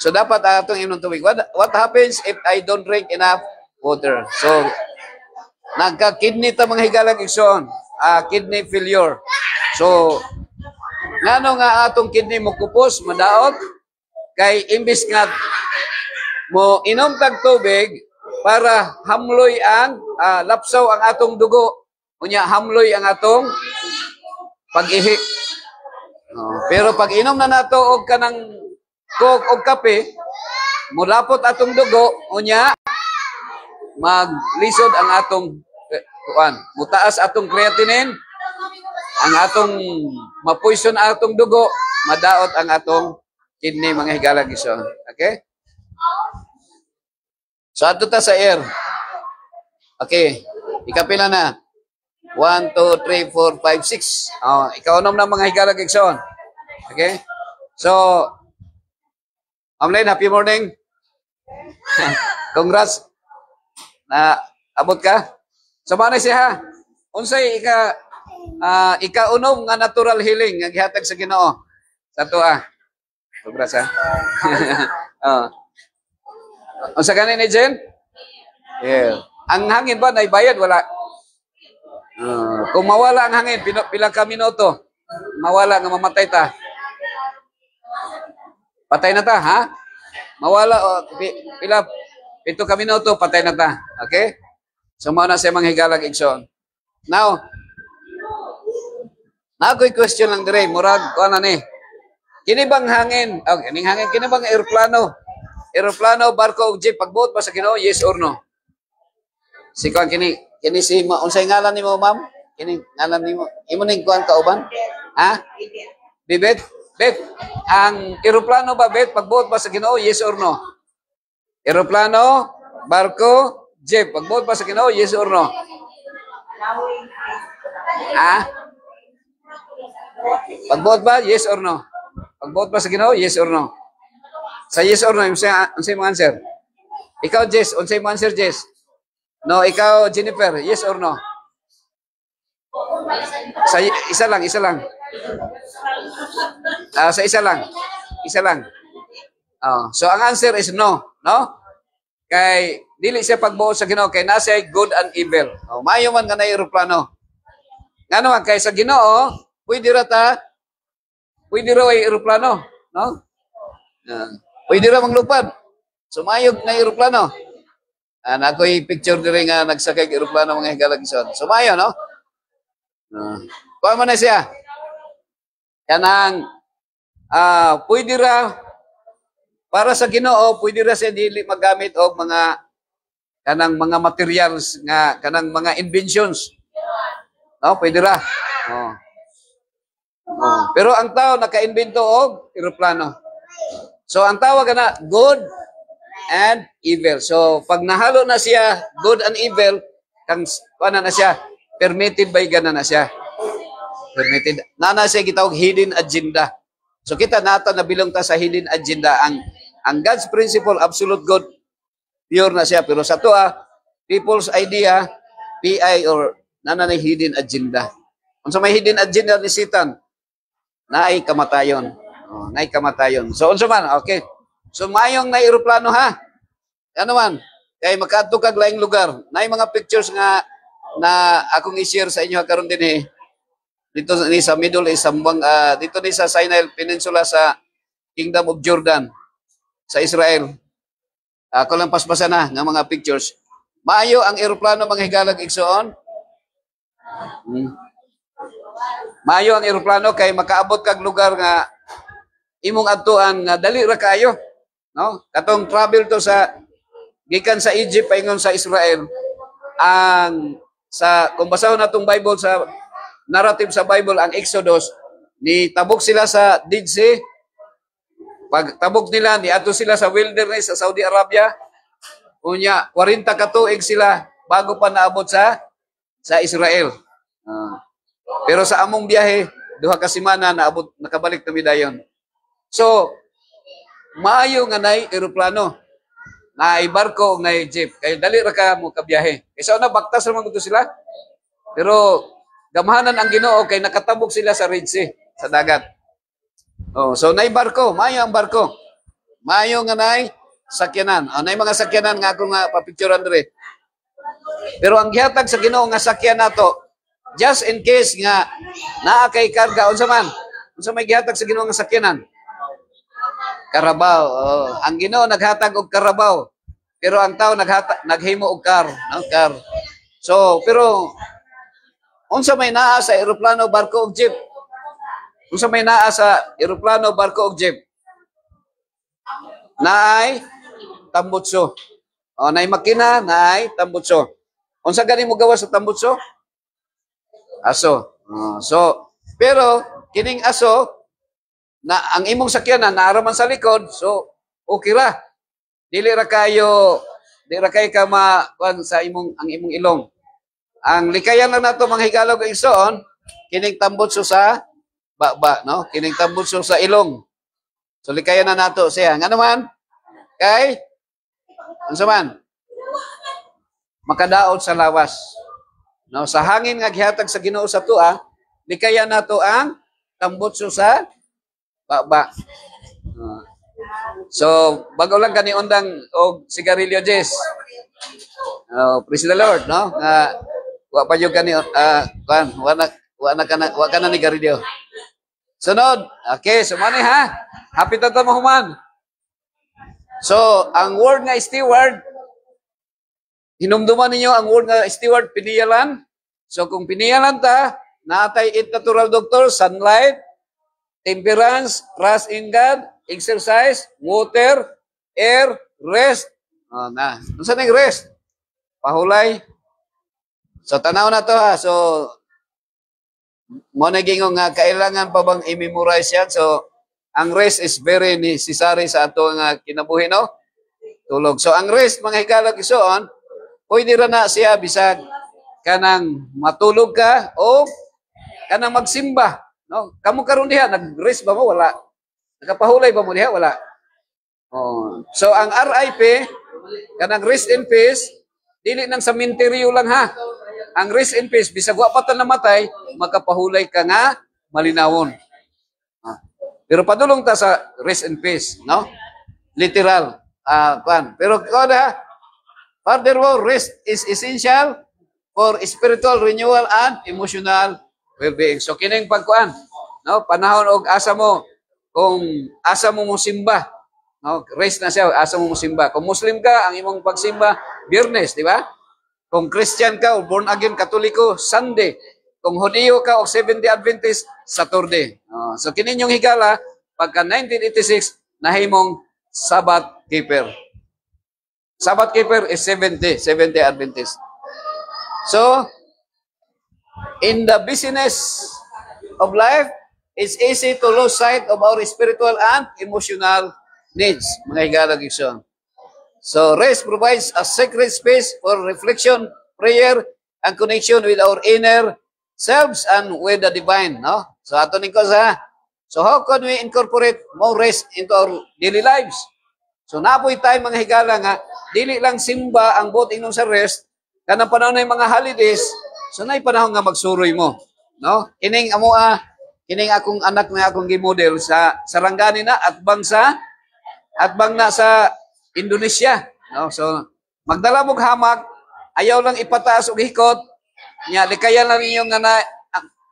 So, dapat atong imong tubig. What happens if I don't drink enough water? So, nagka-kidney ta mga higalang igsoon. Kidney failure. So, ngano nga atong kidney mo kupos, madaot, kay imbis nga mo inom tag tubig para hamloy ang lapsaw ang atong dugo. Unya hamloy ang atong pag-ihi. Pero pag inom na nato og kanang coke og kape, mulapot atong dugo, unya maglisod ang atong mutaas atong creatinine, ang atong mapoison ang atong dugo, madaot ang atong kidney mga higalang igsoon. Okay? So ato ta sa air. Okay. Ikapila na. 1, 2, 3, 4, 5, 6. Ikaw na mga higalang igsoon. Okay? So, Amlen, happy morning. Congrats. Na abot ka. So manay siya ha. Unsay ikaunom nga natural healing nga gihatag sa Ginoo. Sa tuwa. Congrats ha. Unsa gani ni Jen? Yeah. Ang hangin ba naibayad wala? Kung mawala ang hangin pila ka minuto, mawala nga mamatay ta. Patay na ta, ha? Mawala pila 7 ka minuto patay na ta. Okay? So mao na sa mga higalang igsoon. Now, nakoy question lang dire, murag kuan ni. Kini bang hangin? Kining hangin kini bang eroplano? Eroplano, barko ug jeep pagbuot ba sa Ginoo? Yes or no? Si kuan kini si unsay ngalan nimo, ma'am? Kini ngalan nimo. Imo ning kuan kauban? Ha? Bibet? Bet, ang eroplano ba, Bet, pagbuot ba sa Ginoo, yes or no? Eroplano, barko, jeep, pagbuot ba sa Ginoo, yes or no? Ha? Pagbuot ba, yes or no? Pagbuot ba sa Ginoo, yes or no? Sa yes or no, unsay mo answer? Ikaw, Jess, unsay mo answer, Jess? No, ikaw, Jennifer, yes or no? Sa isa lang. Sa isa lang. So ang answer is no, no? Kay dili siya pagbuot sa Ginoo kay nasa good and evil. Maayo man nga na eroplano. Ngano man kay sa Ginoo, pwede ra ay eroplano, no? Pwede ra manglupad. So maayo na eroplano. Ako'y picture diri nga nagsakay ng eroplano mga higalag ison. So mayo no? Kuha mo na siya. Kanang pwede ra para sa Ginoo, pwede ra siya dili magamit og mga kanang mga materials nga kanang mga inventions. No, pwede ra. Oh. Pero ang tao naka-invento og eroplano. So ang tawag na good and evil. So pag nahalo na siya good and evil, kang na siya permitted by gana na siya. Permitted. Nana siya gitawag hidden agenda. So kita nato nabilong ta sa hidden agenda ang God's principle absolute good pure na siya pero sa people's idea PI or nana na hidden agenda. Unsa may hidden agenda ni Satan? Naay kamatayon. Naay kamatayon. So unsa man? Okay. So mayong na eroplano ha. Ano man? Kay makaadto kag laing lugar. Naay mga pictures nga na akong i-share sa inyo karon din dito ni sa Middle East dito ni sa Sinai Peninsula sa Kingdom of Jordan sa Israel. Ako lang paspasan na ng mga pictures. Maayo ang eroplano mga higalag igsoon. Maayo ang eroplano kay makaabot kag lugar nga imong adtuan nga dali ra kayo, no? Katong travel to sa gikan sa Egypt paingon sa Israel. Ang kung basahon natong Bible sa narrative sa Bible ang Exodus, ni tabok sila sa Dead Sea. Pag tabok nila, niadto sila sa wilderness sa Saudi Arabia. Unya 40 ka tuig sila bago pa naabot sa Israel. Pero sa among biyahe, 2 ka semana nakabalik na midayon. So, maayo nga nay eroplano, naay barko, naay jeep. Kaya dali ra ka mo kabiyahe. Kaysa una baktas ra man sila. Pero gamahanan ang Ginoo kay nakatabok sila sa Red Sea, sa dagat. So nay barko, maayo ang barko. Maayo nga nay sakyanan. Nay mga sakyanan nga ako nga papicturean dire. Pero ang gihatag sa Ginoo nga sakyan nato, just in case nga naa kay karga unsa man. Unsa may gihatag sa Ginoo nga sakyanan? Karabaw. Ang Ginoo naghatag og karabaw. Pero ang tao naghimo og car, no? Car. So, pero unsa may naa sa eroplano, barko ug jeep? Unsa may naa sa eroplano, barko ug jeep? Naay tambutso. Naay makina, naay tambutso. Unsa gani mo gawas sa tambutso? Aso. So, pero kining aso na ang imong sakyanan naaraman sa likod, so okay ra. Dili ra kayo ka sa ang imong ilong. Ang likayan lang nato mga higalog ang igsoon, kining tambutso sa baba, no? Kining tambutso sa ilong. So likayan na nato siya. Nga naman, kay unsa man? Makadaot sa lawas. No, sa hangin nga gihatag sa Ginoo sa tua, likayan nato ang tambutso sa baba. So, bago lang kani undang og sigarilyo Jess. Praise the Lord, no? Wa pa yung kani wa ka na ni garilyo. Sunod. Okay, sumani ha. Happy ta mahuman. So, ang word nga steward, hinumduman ninyo ang word nga steward, piniyalan. So, kung piniyalan ta, naatay it natural doctor, sunlight, temperance, trust in God, exercise, water, air, rest. Unsa ning rest? Pahulay. So, tanaw na to ha. So, mo na gingo nga kailangan pa bang i-memorize yan. So, ang rest is very necessary sa ato nga kinabuhi, no? Tulog. So, ang rest, mga hikalag isuon, pwede ra na siya bisag kanang matulog ka o kanang magsimba, no? Kamu karon diha nag-rest ba mo? Wala. Nakapahulay ba mo diha? Wala. So, ang RIP, kanang rest in peace, dili nang sa cemetery lang ha. Ang rest in peace, bisag wa pa ta namatay, makapahulay ka nga malinawon. Pero padulong ta sa rest in peace, no? Literal. Pero kada furthermore, rest is essential for spiritual renewal and emotional well-being. So kining pagkuan, no? Panahon og asa mo kung asa mo simba, no? Rest na siya, asa mo simba. Kung Muslim ka, ang imong pagsimba Biyernes, di ba? Kung Christian ka o born again Katoliko, Sunday. Kung Hudiyo ka o Seventh-day Adventist, Saturday. So kini yung higala, pagka 1986, nahimong Sabbath keeper. Sabbath keeper is Seventh-day Adventist. So, in the business of life, it's easy to lose sight of our spiritual and emotional needs, mga higala Gigson. So, rest provides a sacred space for reflection, prayer, and connection with our inner selves and with the divine. No? So, ato ning sa. So, how can we incorporate more rest into our daily lives? So, napoy tayo mga higala nga, dili lang simba ang buot inom sa rest, kanang panahon ng mga holidays, so na'y panahon nga magsuroy mo. No? Kining kining akong anak na akong gimodel sa Sarangani na at bang na sa Indonesia. No? So, magdala mong hamak, ayaw lang ipataas og hikot, nya likayan lang ninyo nga na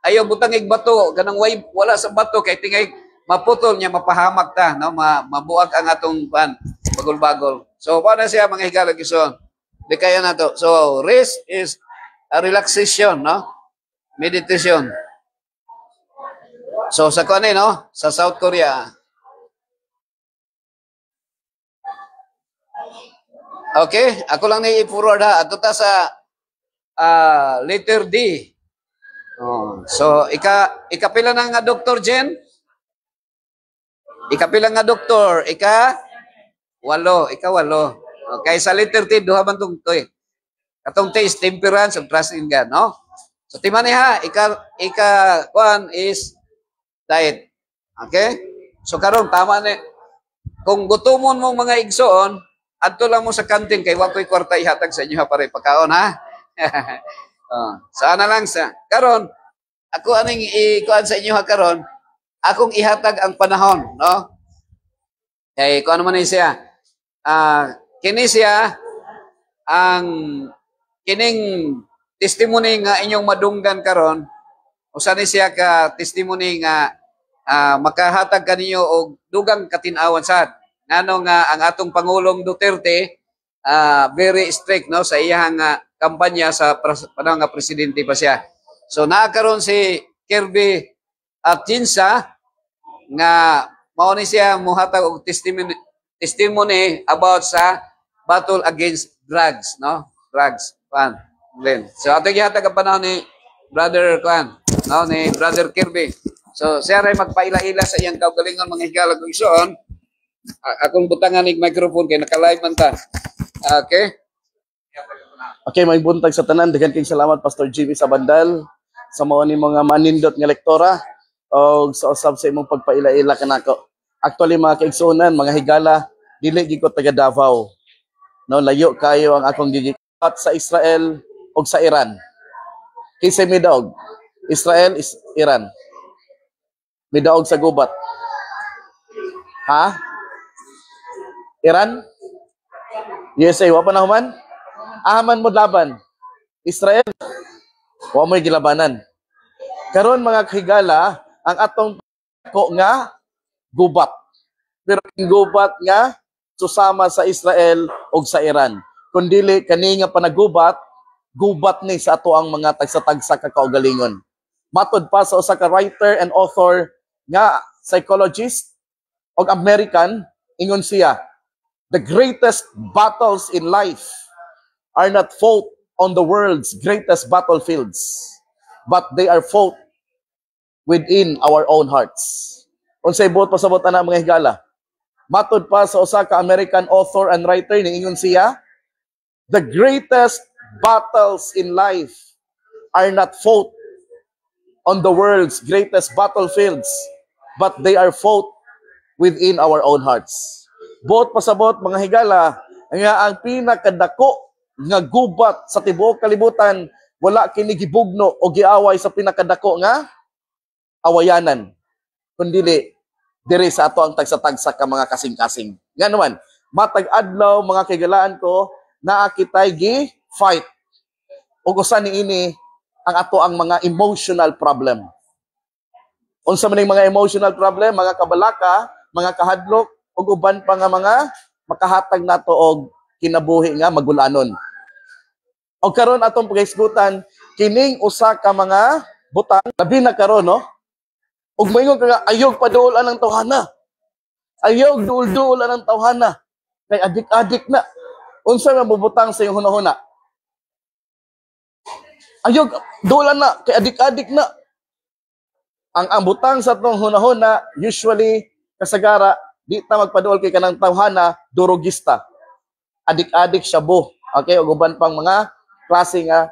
ayaw butang bato, ganang wala sa bato kay tingay maputol niya mapahamak ta, no? Mabuak ang atong bagol-bagol. So, paano siya mga higala Gigson? Likayan na to. So, rest is a relaxation, no? Meditation. So, sa kuan no? Sa South Korea. Okay, ako lang ni-forward ha. Ato ta sa letter D. So, ikapila na nga Dr. Jen? Ikapila nga doktor, walo. Okay, sa letter T, duha man itong ito. Katong T is temperance and trust in God, no? So, timani ha, one is diet. Okay? So, karon tama na. Kung gutumon mong mga igsoon, adto lang mo sa kantin, kay wako'y kwarta ihatag sa inyo ha, pare pagkaon ha? Sana lang sa. Karon, ako aning ikuan sa inyo ha karon, akong ihatag ang panahon, no? Kay kung ano man siya, kini siya ang kining testimony nga inyong madunggan karon, usa ni siya ka testimony nga makahatag kaninyo og dugang katinawan sad. Ngano nga ang atong Pangulong Duterte very strict no sa iyang kampanya sa panahon nga presidente pa siya. So naakaron si Kirby Atienza nga mao ni siya mohatag og testimony about sa battle against drugs, no? Drugs, pan. So ato gihatag ang panahon ni Brother Kwan, no? Ni Brother Kirby. So siya ray magpaila-ila sa iyang kaugalingon mga higala kung igsoon. Akong butangan ning microphone kay naka-live man ta. Okay? Okay, may buntag sa tanan. Daghan kayong salamat Pastor GB sa bandal sa mao ni mga manindot nga lektora o sa usab sa imong pagpaila-ila kanako. Actually mga kaigsuonan, mga higala, dili gyud ko taga Davao. No, layo kayo ang akong gigikat sa Israel o sa Iran. Kisay midaog. Israel is Iran. Midaog sa gubat. Ha? Iran? USA, wa pa na human? Ahaman mo laban. Israel, wa mo'y gilabanan. Karon mga kahigala, ang atong ko nga gubat. Pero ang gubat nga susama sa Israel o sa Iran. Kung dili kani nga panagubat, gubat ni sa ato ang mga tagsa-tagsa ka kaugalingon. Matod pa sa usa ka writer and author nga psychologist og American, ingon siya, the greatest battles in life are not fought on the world's greatest battlefields, but they are fought within our own hearts. Unsay buot pasabot ana mga higala? Matod pa sa usa ka American author and writer niingon siya, the greatest battles in life are not fought on the world's greatest battlefields, but they are fought within our own hearts. Buot pasabot mga higala, nga ang pinakadako nga gubat sa tibuok kalibutan, wala kini gibugno o giaway sa pinakadako nga awayanan, kundi diri sa ato ang tagsa-tagsa ka mga kasing-kasing. Nga naman, matag adlaw mga kaigalaan ko, naa kitay gi-fight. Ug usa niini ang ato ang mga emotional problem. Unsa man mga emotional problem, mga kabalaka, mga kahadlok, ug uban pa nga mga makahatag nato og kinabuhi nga magulanon. O karon atong paghisgutan kining usa ka mga butang labi na karon no. Ug moingon ka nga ayog paduolan ang tawhana. Ayog duol-duolan ang tawhana. Kay adik-adik na. Unsa man bubutang sa iyong hunahuna? Ayog duolan na kay adik-adik na. Ang butang sa atong hunahuna usually kasagara di ta magpaduol kay kanang tawhana durugista. Adik-adik shabu. Okay, ug uban pang mga klase nga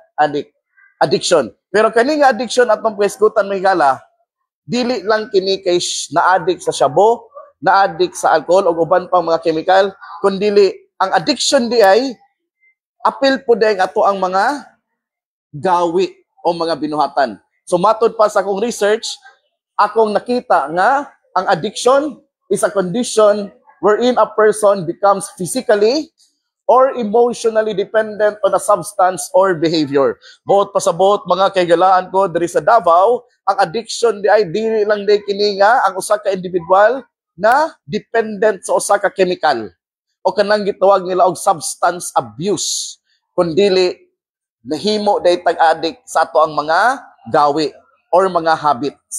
addiction. Pero kani nga addiction atong paghisgutan may gala, dili lang kini kay na-addict sa shabu, na-addict sa alcohol o uban pang mga chemical, kundi ang addiction di ay apil po dahil ato ang mga gawi o mga binuhatan. So matod pa sa akong research, akong nakita nga ang addiction is a condition wherein a person becomes physically or emotionally dependent on a substance or behavior. Buot pasabot mga kaigalaan ko diri sa Davao, ang addiction di ay dili lang di kini nga ang usa ka individual na dependent sa usa ka chemical o kanang gitawag nila og substance abuse, kundi nahimo day tag-addict sa ato ang mga gawi or mga habits.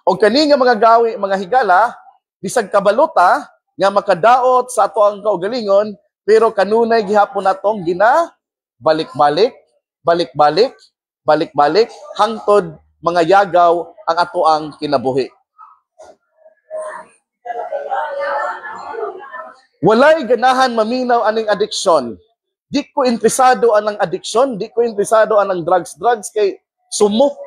O kani nga mga gawi, mga higala, bisag kabalota nga makadaot sa ato ang kaugalingon, pero kanunay gihapon natong balik-balik, balik-balik, hangtod mga yagaw ang ato ang kinabuhi. Walay ganahan maminaw aning addiction. Di ko interesado anang addiction, di ko interesado anang drugs kay sumo.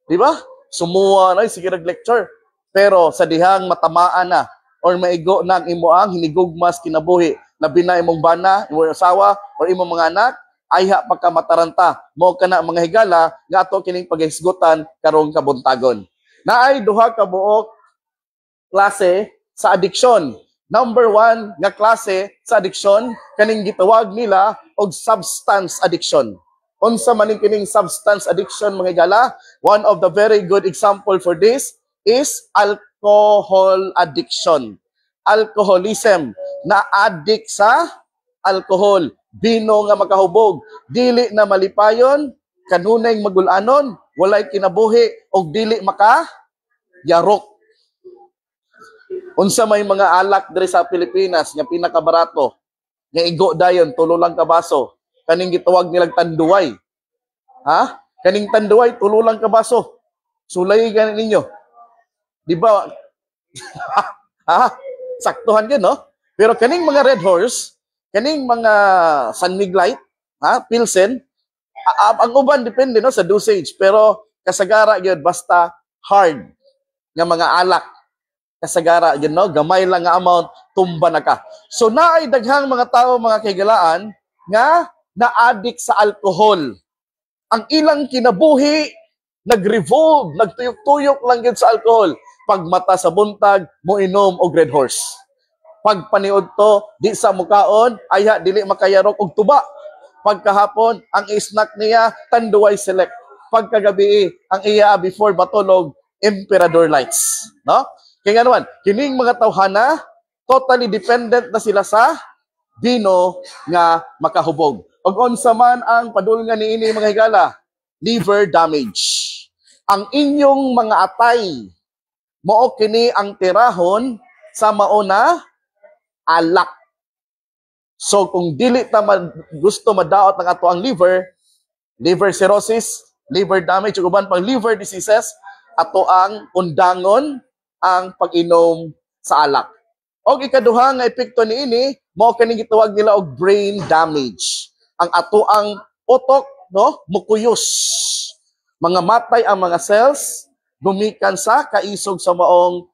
Di ba? Sumuwa na, sige nag-lecture. Pero sa dihang matamaan na or maigo na ang imo ang hinigugmas kinabuhi, labi na imong bana, imong asawa, or imong mga anak, ayha pagkamataranta. Mo ka na mga higala, nga ato kining paghisgutan karong kabuntagon. Naay duha ka buok klase sa addiction. Number 1 nga klase sa addiction, kaning gitawag nila og substance addiction. Unsa man kining substance addiction mga higala? One of the very good example for this is alcohol addiction. Alcoholism, na addict sa alcohol, bino nga makahubog, dili na malipayon, kanunay magulanon, walay kinabuhi, og dili makayarok. Unsa may mga alak diri sa Pilipinas nga pinakabarato, nga igo dayon tulo lang ka baso, kaning gitawag nilang tanduay. Ha? Kaning tanduay tulo lang ka baso. Sulay ganin ninyo. Di ba? Ha? Saktuhan yun, no? Pero kaning mga Red Horse, kaning mga San Miglite, ha? Pilsen, ang uban depende no sa dosage, pero kasagara gyud basta hard nga mga alak. Kasagara gyud no, gamay lang nga amount, tumba na ka. So naay daghang mga tao mga kaigalaan nga na-addict sa alcohol. Ang ilang kinabuhi nag-revolve, nagtuyok-tuyok lang gyud sa alcohol. Pag mata sa buntag, mo inom og Red Horse. Pag paniod to, di sa mukaon, ayha dili makayarok og tuba. Pagkahapon, ang snack niya, Tanduay Select. Pagkagabi, ang iya before matulog, Emperador Lights. No? Kaya nga naman, kining mga tawhana, totally dependent na sila sa bino nga makahubog. Og unsa man ang padulngan niini mga higala, liver damage. Ang inyong mga atay, mao kini ang tirahon sa mauna alak. So kung dili ta gusto madaot ng ato ang liver cirrhosis, liver damage, ug uban pang liver diseases, ato ang undangon ang pag-inom sa alak. Og ikaduha nga epekto niini, mao kini gitawag nila og brain damage. Ang ato ang utok, no, mukuyos. Mga matay ang mga cells gumikan sa kaisog sa maong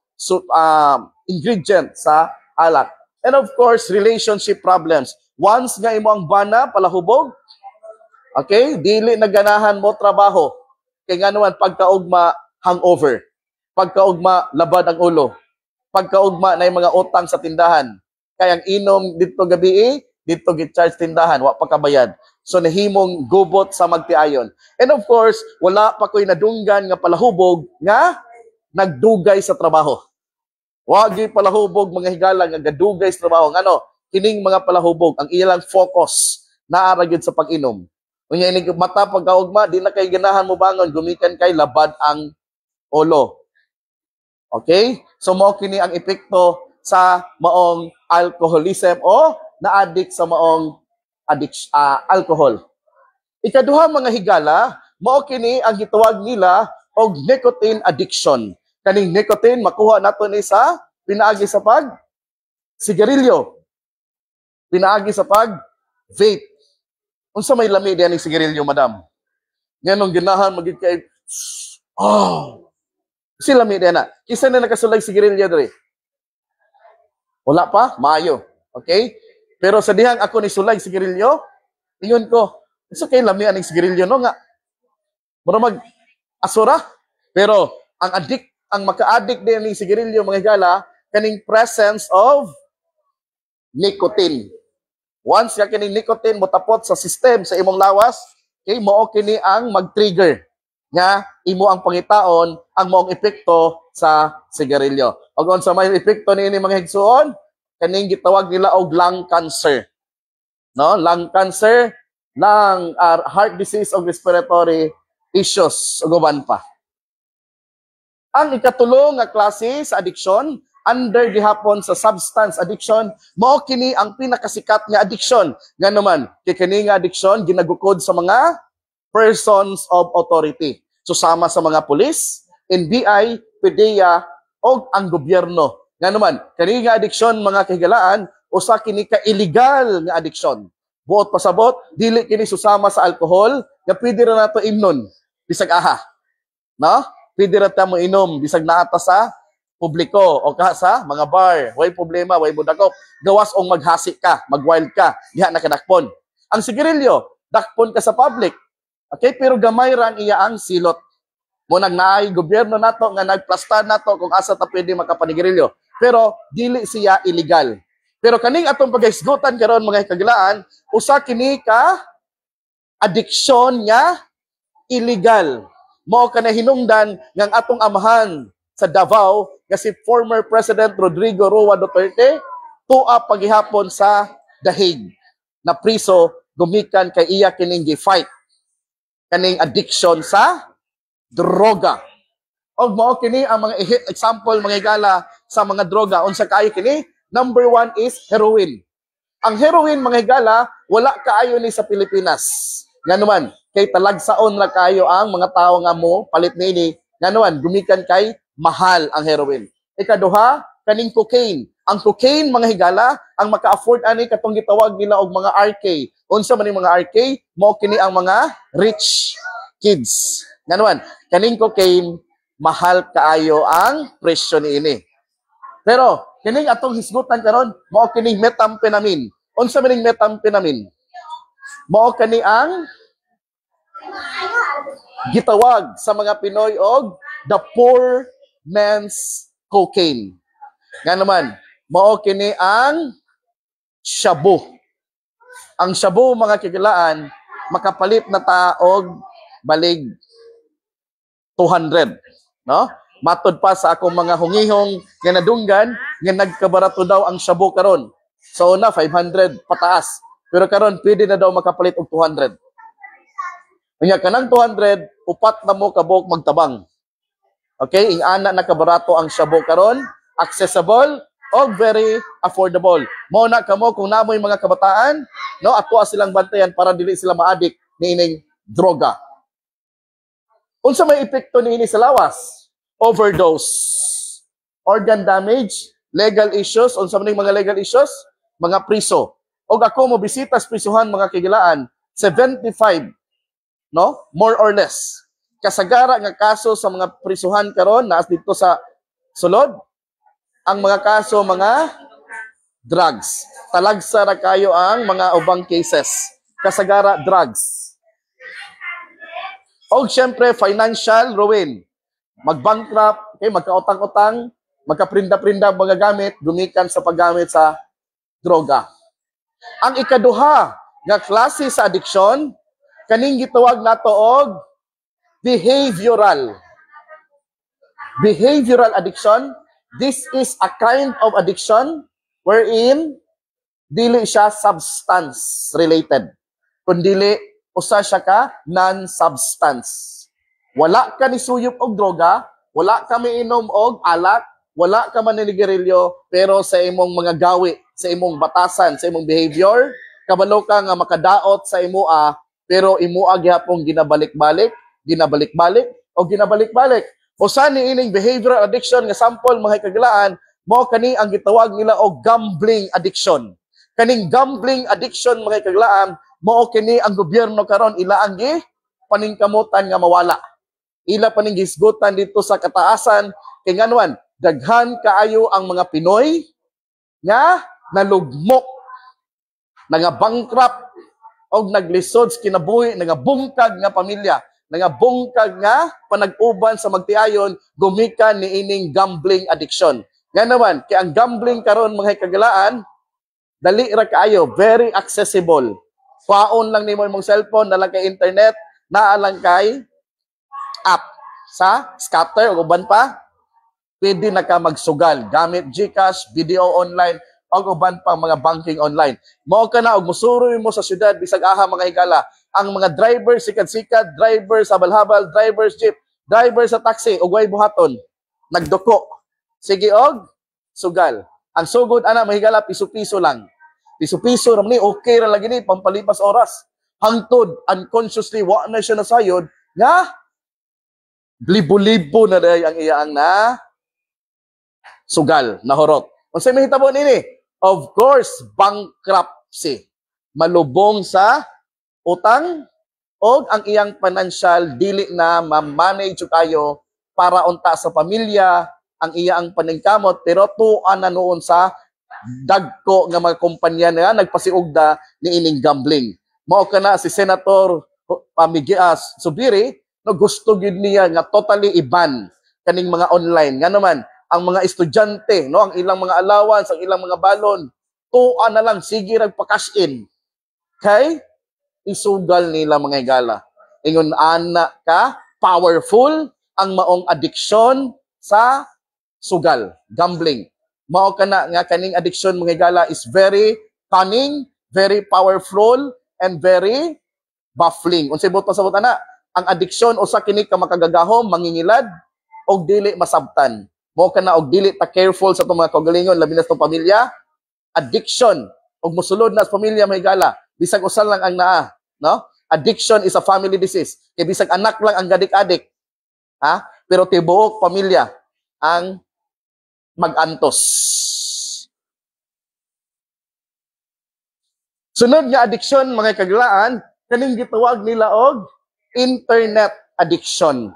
ingredient sa alak. And of course, relationship problems. Once nga imo ang bana palahubog, okay, dili na ganahan mo trabaho. Kaya nga naman pagkaugma hangover. Pagkaugma labad ang ulo. Pagkaugma na yung mga utang sa tindahan. Kaya ang inom dito gabi, dito git-charge tindahan, wa pa kabayad. So nahimong gubot sa magtiayon. And of course, wala pa ko'y nadunggan nga palahubog nga nagdugay sa trabaho. Wagi palahubog mga higala nga gadugay sa trabaho. Ngano? kining mga palahubog ang ilang focus naara gyud sa pag-inom. Unya ini mata pagkaugma di na kay ganahan mo bangon gumikan kay labad ang ulo. Okay? So mao kini ang epekto sa maong alcoholism o na-addict sa maong alcohol. Ikaduha mga higala, mao kini ang gitawag nila og nicotine addiction. Kaning nicotine makuha nato ni sa pinaagi sa pag sigarilyo. Pinaagi sa pag vape. Unsa may lami diyan ng sigarilyo, madam? Nganong ginahan magid kay si lami diyan na. Kisa na nakasulay sigarilyo diri. Wala pa, maayo. Okay? Pero sa dihang ako ni sulay sigarilyo, ingon ko, so kay lami aning sigarilyo no nga. Mura mag asura. Pero ang maka-addict din ng sigarilyo mga higala kaning presence of nicotine. Once ka kining nicotine motapot sa system sa imong lawas, okay, mao kini ang mag-trigger nga imo ang pangitaon ang maong epekto sa sigarilyo. Ug unsa may epekto niini mga higsuon? Kaning gitawag nila og lung cancer. No, lung cancer, lung heart disease o respiratory issues ug uban pa. Ang ikatulong nga klase sa addiction under gihapon sa substance addiction, mao kini ang pinakasikat nga addiction. Nga naman, kay kini nga addiction ginagukod sa mga persons of authority. So sama sa mga pulis, NBI, PDEA o ang gobyerno. Nga naman, kini nga addiction mga kahigalaan, usa kini ka illegal nga addiction. Buot pasabot, dili kini susama sa alcohol, nga pwede ra nato imnon bisag aha. No? Pwede ra ta mo inom bisag naata sa publiko o ka sa mga bar, way problema, way budakop. Gawas ong maghasi ka, magwild ka, diha na kadakpon. Ang sigarilyo, dakpon ka sa public. Okay, pero gamay ra iya ang silot. Mo naay gobyerno nato nga nagplasta nato kung asa ta pwede makapanigarilyo. Pero dili siya illegal. Pero kaning atong paghisgutan karon mga kagilaan, usa kini ka addiction nga illegal. Mao kana hinungdan nga atong amahan sa Davao nga si former President Rodrigo Roa Duterte tuwa paghihapon sa The Hague na priso gumikan kay iya kining gi-fight kaning addiction sa droga. Og mao kini ang mga example mga higala sa mga droga unsa kaayo kini? Number 1 is heroin. Ang heroin mga higala wala kaayo ni sa Pilipinas. Nga naman kay talagsaon ra kaayo ang mga tawo nga mo palit nini. Nga naman gumikan kay mahal ang heroin. Ikaduha, kaning cocaine. Ang cocaine, mga higala, ang maka-afford ani katong gitawag nila og mga RK. Unsa man ni mga RK? Mao kini ang mga rich kids. Nganuan, kaning cocaine, mahal kaayo ang presyo niini. Pero kining atong hisgutan karon, mao kining methamphetamine. Unsa man ning methamphetamine? Mao kani ang gitawag sa mga Pinoy og the poor man's cocaine. Nga naman, mao kini ang shabu. Ang shabu mga kagilaan makapalit na taog balig 200, no? Matod pa sa akong mga hungihong nga nadunggan nga nagkabarato daw ang shabu karon. So una 500 pataas. Pero karon pwede na daw makapalit og 200. Unya kanang 200 upat na mo kabok magtabang. Okay, ingana na kabarato ang shabu karon, accessible o very affordable. Mao na kamo kung namoy mga kabataan, no, ato silang bantayan para dili sila ma-addict niining droga. Unsa may epekto niini sa lawas? Overdose, organ damage, legal issues, unsa man mga legal issues? Mga priso. Og ako mo bisita sa prisuhan mga kagilaan, 75, no? More or less. Kasagara nga kaso sa mga prisuhan karon naas dito sa sulod, ang mga kaso mga drugs. Talagsa ra kayo ang mga ubang cases. Kasagara drugs. O syempre financial ruin. Mag-bankrupt, okay, magkautang-utang, magkaprinda-prinda mga gamit, gumikan sa paggamit sa droga. Ang ikaduha nga klase sa addiction, kaning gitawag nato og behavioral addiction. This is a kind of addiction wherein dili siya substance related. Kundili usa siya ka non-substance. Wala ka ni suyop og droga, wala ka miinom og alak, wala ka man ninigarilyo, pero sa imong mga gawi, sa imong batasan, sa imong behavior, kabalo ka nga makadaot sa imoa, pero imoa gihapon ginabalik-balik, o ginabalik-balik. Usa ni ining behavioral addiction nga sample mga kaglaan, mao kani ang gitawag nila og gambling addiction. Kaning gambling addiction mga kaglaan, mao kini ang gobyerno karon ila ang paningkamutan nga mawala. Ila paning gisgutan dito sa kataasan kay nganuan daghan kaayo ang mga Pinoy nga nalugmok, bankrupt og naglisod sa kinabuhi, bungkag nga pamilya, bungkag nga panag-uban sa magtiayon gumikan ni ining gambling addiction. Nga naman kay ang gambling karon mga kagalaan dali ra kaayo, very accessible. Paon lang nimo imong cellphone, na lang kay internet, naa lang kay app sa scatter o uban pa, pwede na ka magsugal gamit GCash, video online, o uban pa mga banking online. Mao ka na og musuroy mo sa syudad bisag aha mga higala. Ang mga driver sikat-sikat, driver sa balhabal, driver jeep, driver sa taxi ug way buhaton, nagduko. Sige og sugal. Ang sugod ana mahigala piso-piso lang. Piso-piso ra ni okay ra lagi ni pampalipas oras. Hangtod unconsciously wa na siya nasayod nga libo-libo na day ang iyaang na sugal, nahurot. Unsay mahitabo nini? Of course, bankruptcy. Malubong sa utang o ang iyang financial dili na ma-manage kayo para unta sa pamilya ang iyang paningkamot pero tuan na noon sa dagko nga mga kumpanya na nagpasiugda ni ining gambling. Mao kana si Senator Subiri no gusto gid niya nga totally iban kaning mga online. Nga naman ang mga estudyante no ang ilang mga allowance, ang ilang mga balon tuan na lang sige rag pa-cash in. Kay isugal nila mga higala. Ingon ana ka powerful ang maong addiction sa sugal, gambling. Mao kana nga kaning addiction mga higala is very cunning, very powerful, and very baffling. Unsay buot pasabot ana? Ang addiction usa kini ka makagagahom, mangingilad og dili masabtan. Mao kana og dili ta careful sa itong mga kaugalingon labi na sa pamilya. Addiction og mosulod na sa pamilya mga higala, bisag usa lang ang naa, no? Addiction is a family disease. Kay bisag anak lang ang gadik-adik. Ha? Pero tibuok pamilya ang mag-antos. Sunod nga addiction mga kaglaan, kaning gitawag nila og internet addiction.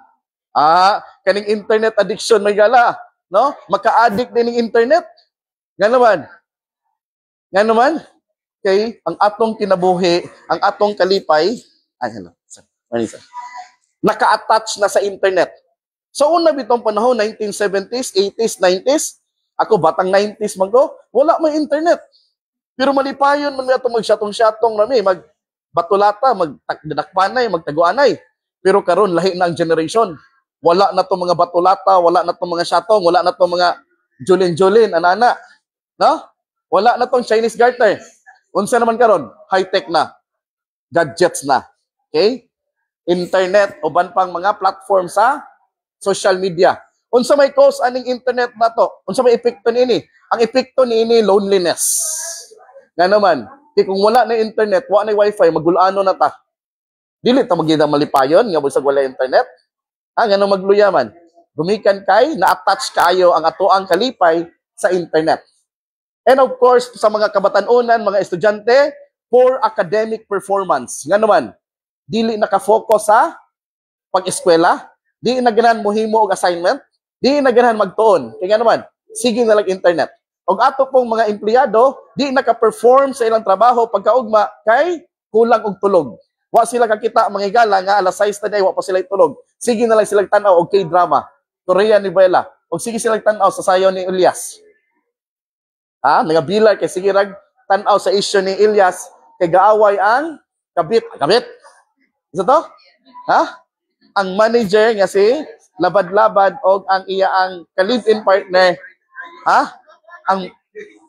Kaning internet addiction may gala, no? Maka-addict din ng internet. Nga naman, kay ang atong kinabuhi, ang atong kalipay, naka-attach na sa internet. So una bitong panahon 1970s, 80s, 90s, ako batang 90s man ko, wala may internet. Pero malipayon man ato mag-syatong-syatong rami, magbatulata, magdakpanay, magtaguanay. Pero karon lahi na ang generation. Wala na to mga batulata, wala na to mga syatong, wala na to mga julin-julin, anana. No? Wala na tong Chinese garter. Unsa naman karon? High-tech na. Gadgets na. Okay? Internet, uban pang mga platform sa social media. Unsa may cause aning internet na to? Unsa may epekto niini? Ang epekto niini loneliness. Nga naman, kung wala na internet, wala na wifi, magulano na ta. Dili ta magida malipayon nga bisag wala internet. Ngano magluyaman? Gumikan kay na-attach kayo ang atoang kalipay sa internet. And of course, sa mga kabatan-unan, mga estudyante, poor academic performance. Nga naman, dili naka-focus sa pag-eskwela, di na ganahan mohimo og assignment, di na ganahan magtuon. Kaya nga naman, sige na lang internet. Og ato pong mga empleyado, di naka-perform sa ilang trabaho pagkaugma kay kulang og tulog. Wa sila kakita mga higala nga alas 6 na day, wa pa sila tulog. Sige na lang sila tan-aw og K-drama, Korean novela. Og sige sila tan-aw sa sayaw ni Elias. Nagabilar kay sige rag tan-aw sa issue ni Elias kay gaaway ang kabit. Isa to? Ang manager nga si labad-labad og ang iya ang ka-live-in partner.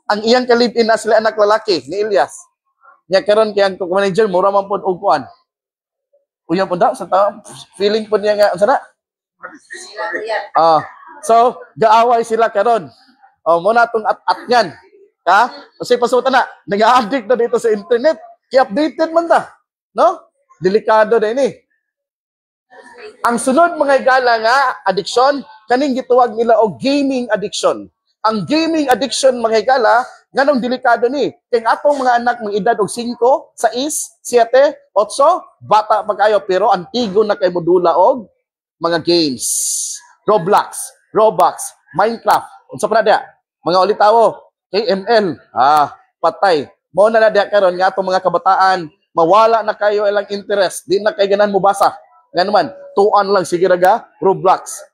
ang iyang kalibin na sila anak lalaki ni Elias. Nya karon kay ang manager mura man pud og kuan. Uya pud sa tao. Feeling pud niya nga unsa na? So gaaway sila karon. Mo na tong at niyan. Ha? Kasi pasutan na, nag-addict na dito sa internet. Kaya updated man ta. No? Delikado din eh. Ang sunod mga igala nga addiction, kaning gituwag nila og gaming addiction. Ang gaming addiction mga igala, nganong delikado ni. Kaya atong mga anak mga edad og 5, 6, 7, 8, bata pa kayo pero antigo na kay modula og mga games. Roblox, Minecraft, unsa pa na dia? Mga ulitawo, KML, patay. Mo na diya karon nga atong mga kabataan, mawala na kayo ilang interest, di na kay ganan mo basa. Nga naman, tuan lang sige raga, Roblox.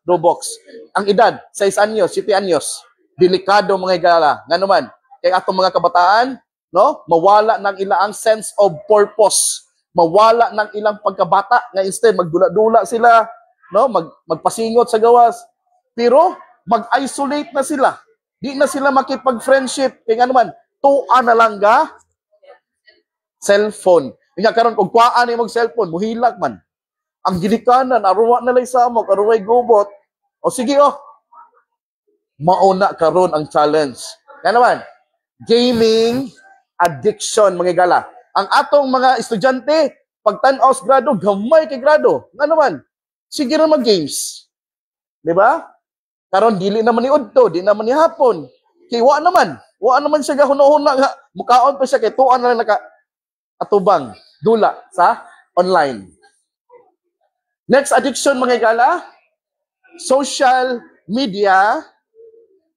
Ang edad, 6 anyos, 7 anyos. Delikado mga igala. Nga naman, kay atong mga kabataan, no, mawala ng ilang sense of purpose. Mawala ng ilang pagkabata nga instead magdula-dula sila, no, magpasingot sa gawas. Pero mag-isolate na sila. Di na sila makipag-friendship. Kaya nga naman, tuan na lang ga cellphone. Nga karon kung kuhaan ay mag-cellphone, muhilak man. Ang ginikanan, aruwa na lang sa amok, aruway gubot. O sige mauna karon ang challenge. Kaya naman, gaming addiction, mga gala. Ang atong mga estudyante, pag tan-aw sa grado, gamay kay grado. Nga naman, sige rin mag-games. Di ba? Karon dili naman ni udto, di naman ni hapon. Kay wa naman siya gahuna-huna nga mukaon pa siya kay tuan na lang naka atubang dula sa online. Next addiction mga igala, social media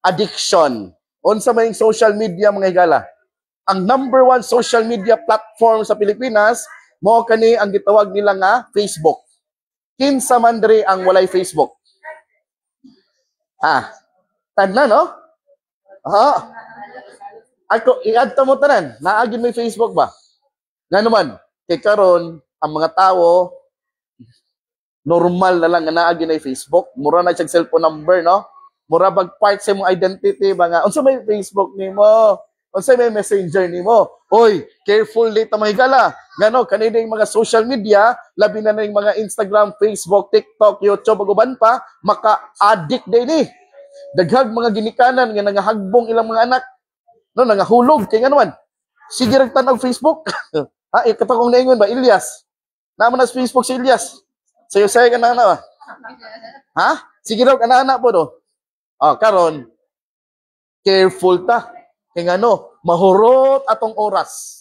addiction. Unsa man yung social media mga igala? Ang number 1 social media platform sa Pilipinas mao kani ang gitawag nila nga Facebook. Kinsa man diri ang walay Facebook? Tanda, no? Ako, i-add mo tanan. Naagin may Facebook ba? Nga naman, kay karon ang mga tao, normal na lang nga naagin ay Facebook. Mura na siyang cellphone number, no? Mura bag-part sa mong identity, ba nga, unsa may Facebook nimo? Unsa may messenger nimo? Oy, careful dito mga higala. Nga no, kanina yung mga social media, labi na yung mga Instagram, Facebook, TikTok, YouTube, uban pa, maka-addict din eh. Daghag mga ginikanan nga nangahagbong ilang mga anak. No, nangahulog. Kaya nga naman, sige rin tanong Facebook. Katakong naingon ba, Elias? Naman na Facebook si Elias. Sayo-sayo ka na ba? Sige rin, anak po do. Karon, careful ta. Kaya nga no, mahurot atong oras.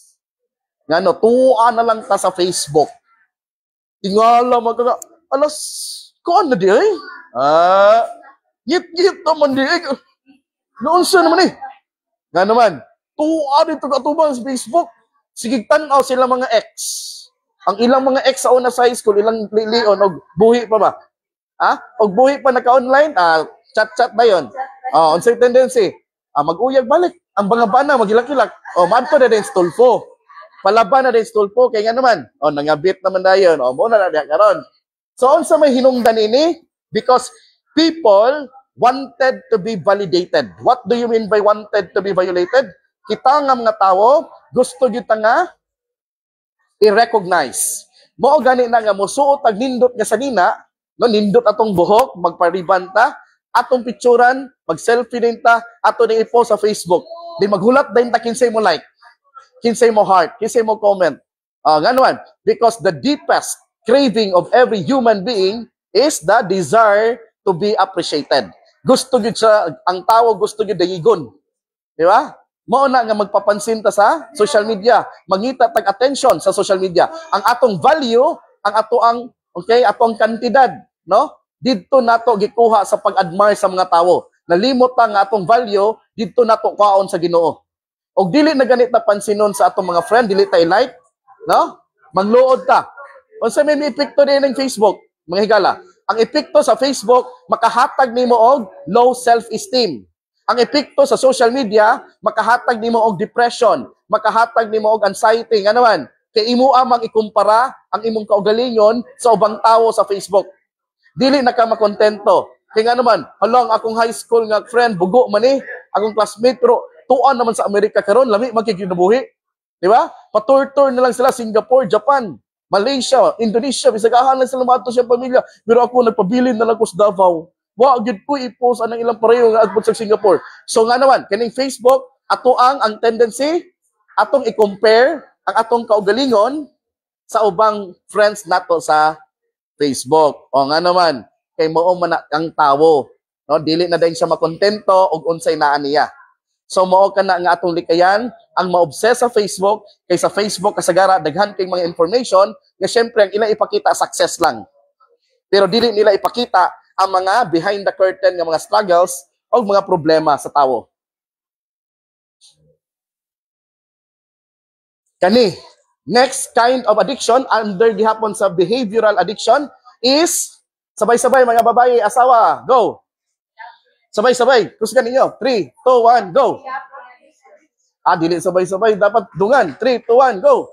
Nga no, tuan na lang ta sa Facebook. Tingala magkaka, alas, kuan na di eh? Git naman di eh. Noon siya naman eh. Nga naman, tuan dito katubang sa Facebook. Sige tanaw sila mga ex. Ang ilang mga ex sa una sa high school, ilang lion, og buhi pa ba? Og buhi pa naka-online, chat-chat na yun. Unsay tendency. Mag-uyag balik. Ang mga bana, magilak-ilak. Maadto na din stulpo. Palaban na din stulpo. Kaya nga naman, nangabit naman na yun. Muna na diya karon. So, unsa may hinungdan ini? Because people wanted to be validated. What do you mean by wanted to be violated? Kita nga mga tao, gusto kita nga i-recognize. Mo gani na nga musuot ag nindot nga sanina, no, nindot atong buhok, magparibanta, atong picturean, mag-selfie din ta, ato ni i-post sa Facebook. Di maghulat din ta kinsay mo like, kinsay mo heart, kinsay mo comment. Nga naman, because the deepest craving of every human being is the desire to be appreciated. Gusto gyud sa ang tao, gusto gyud dayigon. Di ba? Mao na nga magpapansin ta sa social media, mangita tag attention sa social media. Ang atong value, ang atong kantidad, no? Didto nato gikuha sa pag-admire sa mga tao. Nalimot ta nga atong value didto nato kuhaon sa Ginoo. Og dili na ganit na pansinon sa atong mga friend, dili ta i-like, no? Mangluod ta. Unsa may epekto din ng Facebook, mga higala? Ang epekto sa Facebook, makahatag nimo og low self-esteem. Ang epekto sa social media, makahatag nimo og depression, makahatag nimo og anxiety. Nga naman, kay imo amang ikumpara ang imong kaugalingon sa ubang tawo sa Facebook. Dili na ka makontento. Kaya nga naman, halong akong high school nga friend, bugo man eh, akong classmate, pero tuan naman sa Amerika karon, lami magkikinabuhi. Di ba? Patur-tur na lang sila Singapore, Japan, Malaysia, Indonesia, bisagahan lang sila mato siyang pamilya. Pero ako nagpabilin na lang ko sa Davao. Wa gid ko i-post anang ilang pareho nga adbot sa Singapore. So nga naman, kaning Facebook, ato ang tendency atong i-compare ang atong kaugalingon sa ubang friends nato sa Facebook. O nga naman, kay mao man ang tawo, no, dili na din siya makontento og unsay naa niya. So mao kana nga atong likayan ang ma-obsess sa Facebook, kay sa Facebook kasagara daghan kay mga information nga syempre ang ilang ipakita success lang. Pero dili nila ipakita ang mga behind the curtain nga mga struggles o mga problema sa tawo. Kani, next kind of addiction under gihapon sa behavioral addiction is sabay-sabay mga babae, asawa, go. Sabay-sabay, kusgan ninyo. 3, 2, 1, go. Dili sabay-sabay, dapat dungan. 3, 2, 1, go.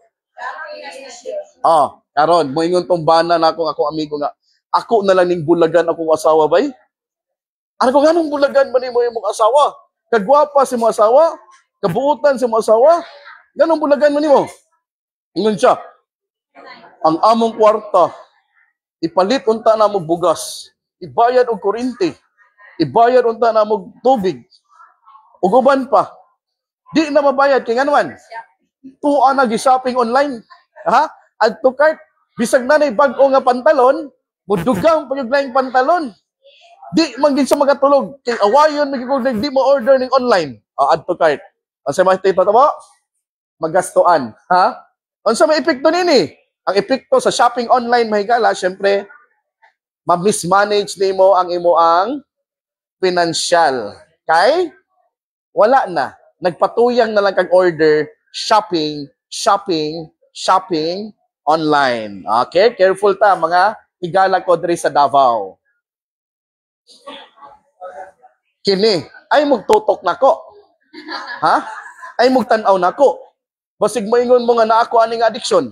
Karon, moingon tong bana na akong amigo nga, ako na lang ning bulagan akong asawa bay. Ano ko ganong bulagan man mo imong asawa? Kagwapa si mo asawa, kabuutan si mo asawa. Ganong bulagan man nimo? Ingon siya. Ang among kwarta ipalit unta na mo bugas, ibayad og kuryente, ibayad unta na mo tubig. Ug uban pa. Di na mabayad kay nganuan. Tuwa na gi-shopping online. Ha? Add to cart. Bisag na bag-o nga pantalon, mudugang pa yung laing pantalon. Di man gid sa magatulog kay awayon magiging di mo order ning online. Add to cart. Asa may tita mo? Magastuan, ha? Unsa may epekto nini? Ang epekto sa shopping online mahigala, syempre ma-mismanage nimo ang imo financial. Kay wala na, nagpatuyang na lang kag order, shopping online. Okay, careful ta mga higala ko diri sa Davao. Kini ay magtutok nako. Ha? Ay magtanaw nako. Basig moingon mo nga na ako aning addiction.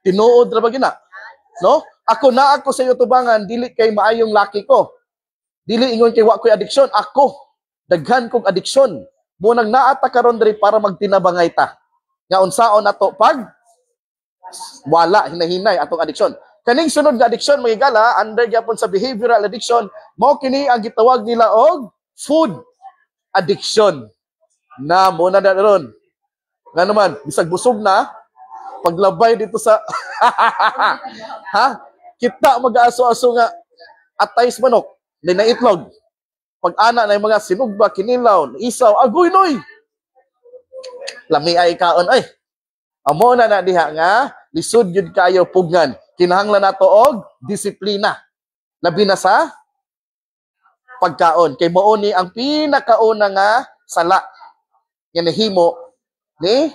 Tinuod ra ba gina? No? Ako sa iyo tubangan dili kay maayong laki ko. Dili ingon kay wa ko'y addiction, ako daghan kog addiction. Mo nang naata karon diri para magtinabangay ta. Nga unsaon nato pag wala hinahinay atong addiction. Kaning sunod nga addiction magigala under gyapon sa behavioral addiction, mao kini ang gitawag nila og food addiction. Na mo na daron. Nga naman, bisag busog na, paglabay dito sa ha? Kita mag-aso-aso nga atay manok, na itlog. Pag-ana na yung mga sinugba, kinilaw, isaw, agoy noy. Lami ay kaon ay. Amo na diha nga lisod gyud kayo pugnan. Kinahanglan nato og disiplina. Labi na sa pagkaon. Kay mao ni ang pinakauna nga sala nga nahimo ni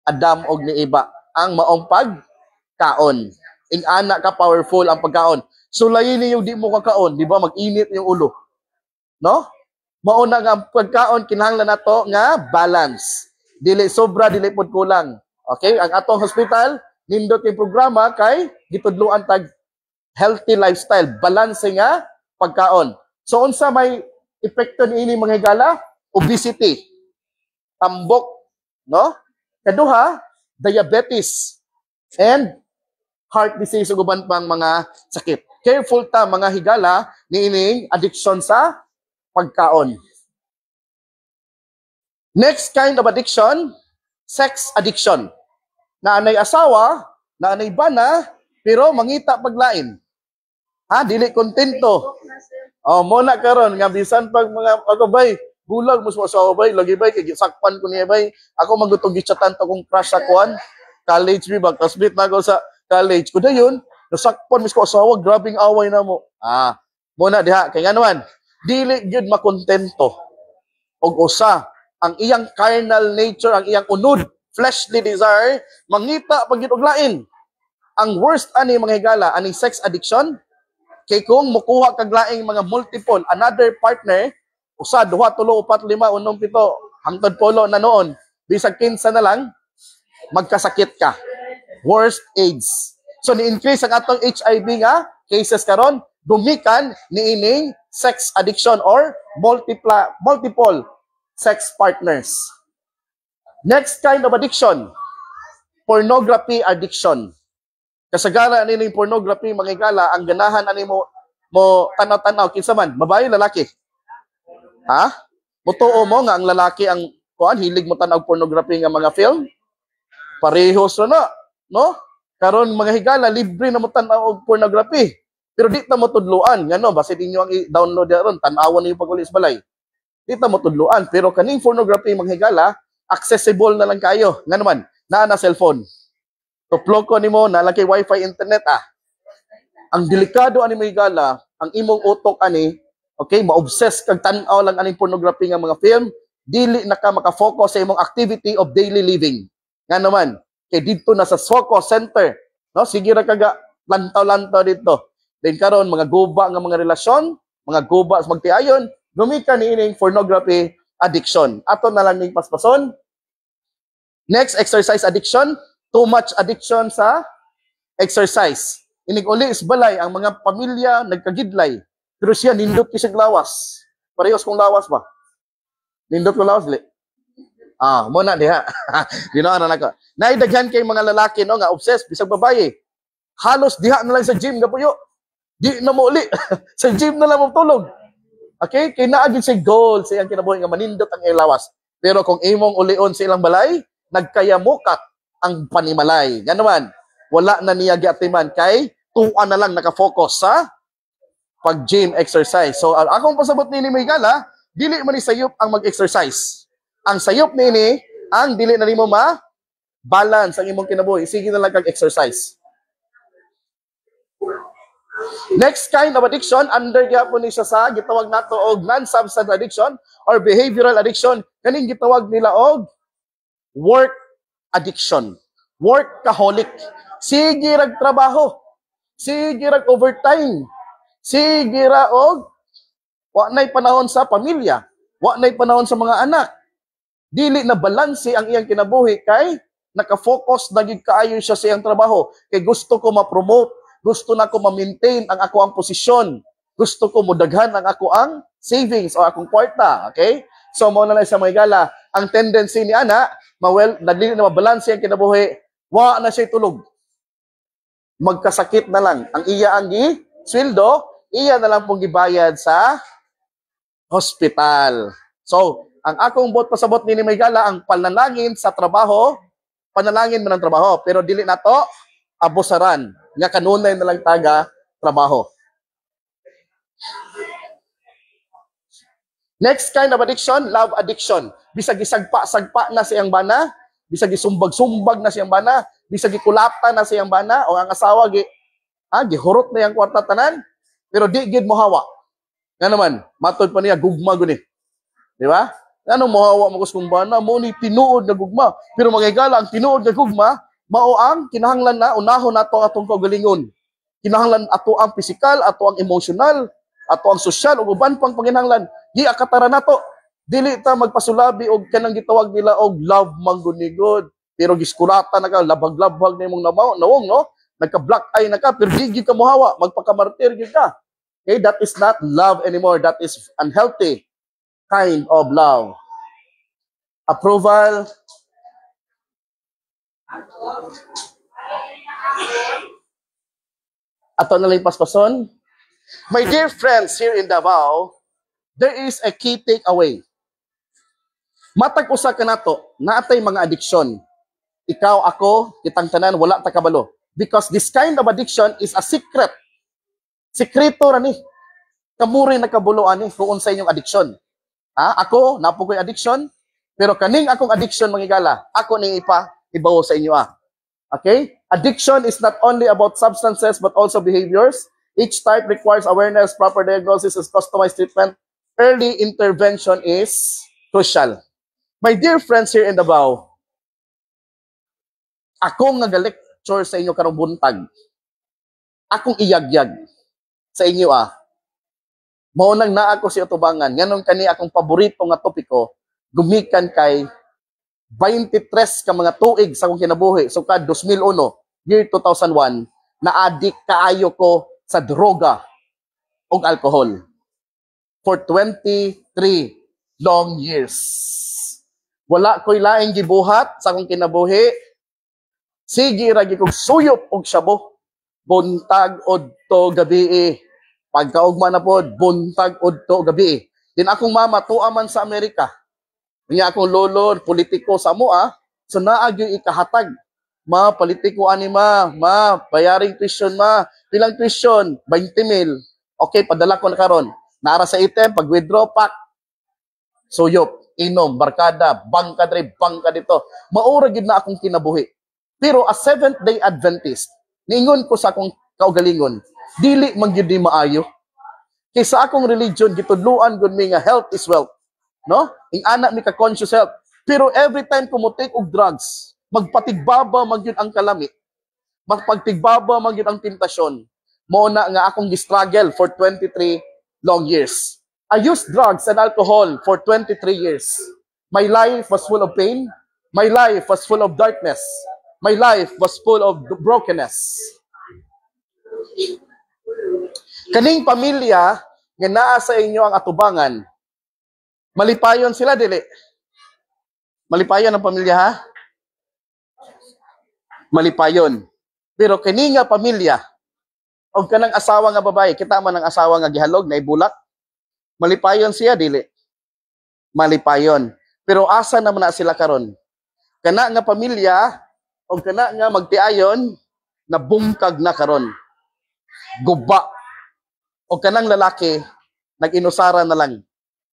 Adam og ni Eva ang maong pagkaon. Ing-ana ka powerful ang pagkaon. So lain niyo di mo kakaon, di ba mag-init yung ulo. No? Mao na nga pagkaon kinahanglan nato nga balance. Dili sobra, dili pud kulang. Okay? Ang atong hospital nindot yung programa kay gitudloan tag healthy lifestyle, balance nga pagkaon. So unsa may epekto niini mga higala? Obesity, tambok, no? Kaduha, diabetes, and heart disease ug uban pang mga sakit. Careful ta mga higala niining addiction sa pagkaon. Next kind of addiction, sex addiction. Naanay asawa, naanay bana, pero mangita paglain. Ha, dili kontento. Mo na karon nga bisan pag mga ako bay, bulag mo sa asawa bay, lagi bay kay sakpan ko niya bay. Ako magutog gichatan to kung crush sa kuan. College bi ba, classmate na ako sa college. Kuda yun, nasakpan mis ko asawa, grabing away na mo. Mo na diha kay nganuan, dili gyud makontento. Og usa ang iyang carnal nature, ang iyang unod, fleshly desire, mangita pag og lain. Ang worst ani mga higala, ani sex addiction, kay kung mukuha kag laing mga multiple, another partner, usa, duha, tulo, upat, lima, unom, pito, hangtod polo na noon, bisag 15 na lang, magkasakit ka. Worst AIDS. So ni-increase ang atong HIV nga cases karon, gumikan niining sex addiction or multiple sex partners. Next kind of addiction, pornography addiction. Kasagaran ani ning pornography mga higala, ang ganahan ani mo tanaw-tanaw kinsa man, babae lalaki. Ha? Mutuo mo nga ang lalaki ang kuan hilig mo tanaw pornography nga mga film? Parehos na, no? Karon mga higala libre na mo tanaw og pornography. Pero di ta mo tudluan, ngano basi ninyo ang i-download ron, tan-awon niyo pag uli sa balay. Di ta mo tudluan, pero kaning pornography mga higala, accessible na lang kayo. Ngano man, na cellphone. Tuplok ko nimo na lang kay wifi internet Ang delikado ani mga higala, ang imong utok ani, okay, ma-obsess kag tan-aw lang aning pornography nga mga film, dili na ka maka-focus sa imong activity of daily living. Ngano man, kay dito na sa focus center, no? Sige ra kaga lantaw-lantaw dito. Then karon mga guba nga mga relasyon, mga guba sa magtiayon, gumikan niining pornography addiction. Ato na lang ning paspason. Next, exercise addiction. Too much addiction sa exercise. Inig uli is balay ang mga pamilya nagkagidlay. Pero siya nindot kisig lawas. Parehos kong lawas ba? Nindot ko lawas li. Mo na diha. Dino na nako. Naidaghan kay mga lalaki no nga obsessed bisag babae. Halos diha na lang sa gym gapuyo. Di na mo uli. Sa gym na lang mo tulog. Okay? Kaya naagin sa goal sa iyang kinabuhi nga manindot ang ilawas. Pero kung imong ulion sa ilang balay, nagkayamukat ang panimalay. Ganuman, wala na niya giatiman kay tuwa na lang nakafocus sa pag-gym exercise. So, akong pasabot nini may gala, dili man ni sayop ang mag-exercise. Ang sayop nini, ang dili na nimo ma-balance ang imong kinabuhi. Sige na lang kag-exercise. Next kind of addiction, under gyapon ni siya sa gitawag nato og non-substance addiction or behavioral addiction. Kaning gitawag nila og work addiction. Workaholic. Sige rag trabaho. Sige rag overtime. Sige ra og wa nay panahon sa pamilya. Wa nay panahon sa mga anak. Dili na balanse ang iyang kinabuhi kay naka-focus na gid kaayo siya sa iyang trabaho. Kay gusto ko ma-promote. Gusto na ko ma-maintain ang ako ang posisyon. Gusto ko mudaghan ang ako ang savings o akong kwarta. Okay? So, mo na lang sa mga gala, ang tendency ni ana, dili na mabalanse ang kinabuhi, wa na siya tulog. Magkasakit na lang. Ang iya ang sweldo, iya na lang pong gibayad sa hospital. So, ang akong pasabot ni may gala, ang panalangin sa trabaho, panalangin man ang trabaho, pero dili na to abusaran. Nga kanunay na lang taga trabaho. Next kind of addiction, love addiction. Bisag gisagpa-sagpa na siyang bana, bisag gisumbag-sumbag na siyang bana, bisag gikulata na siyang bana, o ang asawa gihurot na yang kwarta tanan, pero di gid mohawa. Nga naman, matod pa niya, gugma guni. Di ba? Ano mohawa mo kung bana, mo ni tinuod na gugma. Pero magigala, ang tinuod na gugma, mao ang kinahanglan na unahon nato ang atong kaugalingon. Kinahanglan ato ang physical, ato ang emotional, ato ang social ug uban pang panginahanglan. Di akatara nato. Dili ta magpasulabi og kanang gitawag nila og love manggunigod. Pero giskulata na ka, labag-labag na imong nawong, no? Nagka-black eye na ka, pero di gyud ka mohawa, magpakamartir gyud ka. Okay, that is not love anymore. That is unhealthy kind of love. Approval. Ato na lang paspason. My dear friends here in Davao, there is a key takeaway. Matag usa ka nato, naatay mga addiction. Ikaw, ako, kitang tanan, wala ta kabalo. Because this kind of addiction is a secret. Sekreto ra ni. Kamuri nakabuloan ni kung unsa inyong addiction. Ako, napo ko'y addiction, pero kaning akong addiction mangigala, ako ni ibawo sa inyo Okay? Addiction is not only about substances but also behaviors. Each type requires awareness, proper diagnosis, and customized treatment. Early intervention is crucial. My dear friends here in Davao, akong nag-lecture sa inyo karong buntag. Akong iyagyag sa inyo Maunang naa ko si utubangan. Nganon kani akong paborito nga topiko, gumikan kay 23 ka mga tuig sa akong kinabuhi. So kad 2001, year 2001, na-addict kaayo ko sa droga o alcohol. For 23 long years. Wala ko'y laing gibuhat sa akong kinabuhi. Sige ragi kong suyop og syabo. Buntag odto gabi. Pagkaugma na pod, buntag odto gabi. Din akong mama tuaman sa Amerika. Niya akong lolo, politiko sa mua, so naagyo ikahatag. Ma, politiko ani ma, bayaring tuition ma. Pilang tuition? 20,000. Okay, padala ko na karon. Nara sa item, pag withdraw pack. Suyop, inom, barkada, bangka dre, bangka dito. Maura gid na akong kinabuhi. Pero as Seventh-day Adventist, niingon ko sa akong kaugalingon, dili man gyud ni maayo. Kaysa akong religion, gitudluan gud mi nga health is wealth. No? Ing anak mi ka conscious health. Pero every time ko mo take og drugs, magpatigbaba man gyud ang kalami. Magpagtigbaba man gyud ang tentasyon. Mao na nga akong gi-struggle for 23 long years. I used drugs and alcohol for 23 years. My life was full of pain. My life was full of darkness. My life was full of brokenness. Kaning pamilya nga naa sa inyo ang atubangan, malipayon sila dili. Malipayon ang pamilya ha? Malipayon. Pero kini nga pamilya, og kanang asawa nga babae, kita man ang asawa nga gihalog na ibulak, malipayon siya dili. Malipayon. Pero asa naman na sila karon? Kana nga pamilya og kana nga magtiayon na bungkag na karon. Guba. O kanang lalaki, nag-inusara na lang.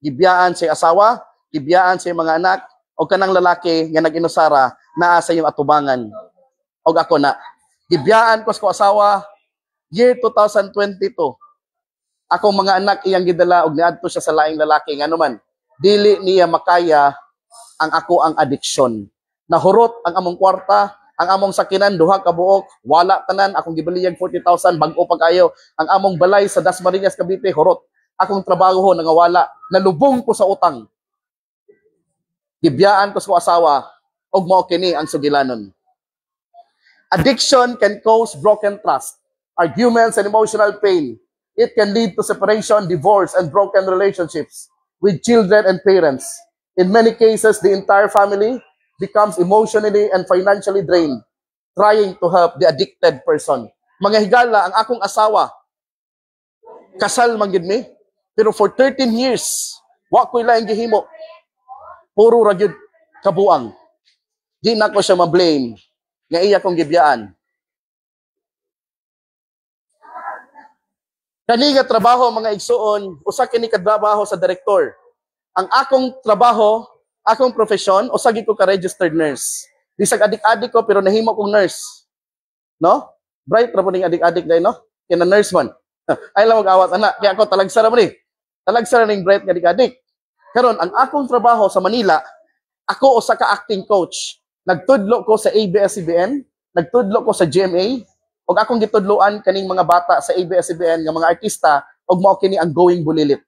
Gibiyaan sa asawa, gibiyaan sa mga anak, o kanang lalaki nga nag-inusara, naa sa iyong atubangan. O ako na. Gibiyaan ko sa asawa, year 2022. Akong mga anak iyang gidala, og niadto siya sa laing lalaki. Nga naman, dili niya makaya ang ako ang addiction. Nahurot ang among kwarta, ang among sakinan, duha ka buok, wala tanan, akong gibaliyag 40,000, bag-o pa kayo. Ang among balay sa Dasmariñas, Cavite, horot. Akong trabaho nangawala, nalubong ko sa utang. Gibiyaan ko sa asawa, og mao kini ang sugilanon. Addiction can cause broken trust, arguments, and emotional pain. It can lead to separation, divorce, and broken relationships with children and parents. In many cases, the entire family becomes emotionally and financially drained, trying to help the addicted person. Mga higala, ang akong asawa, kasal man gid mi, pero for 13 years, wa ko'y laing gihimo. Puro ra gyud kabuang. Di na ko siya ma-blame, nga iya kong gibiyaan. Kani nga trabaho, mga igsuon, usa kini ka trabaho sa direktor. Ang akong trabaho, akong profesyon, usagi ko ka-registered nurse. Bisag adik-adik ko, pero nahimo kong nurse. No? Bright ra po ning adik-adik dahil, no? Kaya na nurse man. Ay lang mag-awat, anak. Kaya ako, talagsara mo ni. Talagsara ning bright nga adik-adik. Karon ang akong trabaho sa Manila, ako usa ka acting coach. Nagtudlo ko sa ABS-CBN, nagtudlo ko sa GMA, ug akong gitudloan kaning mga bata sa ABS-CBN nga mga artista, ug mao kini ang Going Bulilit.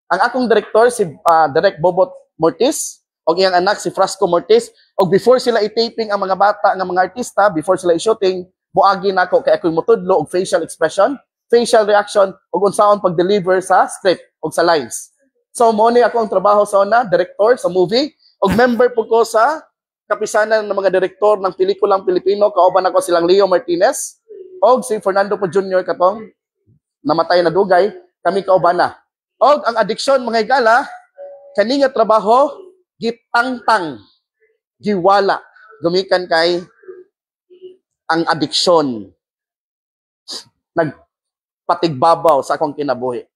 Ang akong director si Direk Bobot Mortis, o iyang anak si Frasco Mortis, o before sila i-taping ang mga bata ng mga artista, before sila i-shooting, buagi na ako kay ako'y mutudlo og facial expression, facial reaction, og unsaon pag-deliver sa script o sa lines. So, mo ni ako ang trabaho sa una, director sa movie, og member po ko sa kapisanan ng mga direktor ng pelikulang Pilipino, kauban ako silang Leo Martinez, og si Fernando po Jr. katong namatay na dugay, kami kauban na. Og ang addiction, mga higala, kani nga trabaho, gitangtang, giwala, gumikan kay ang addiction. Nagpatigbabaw sa akong kinabuhi.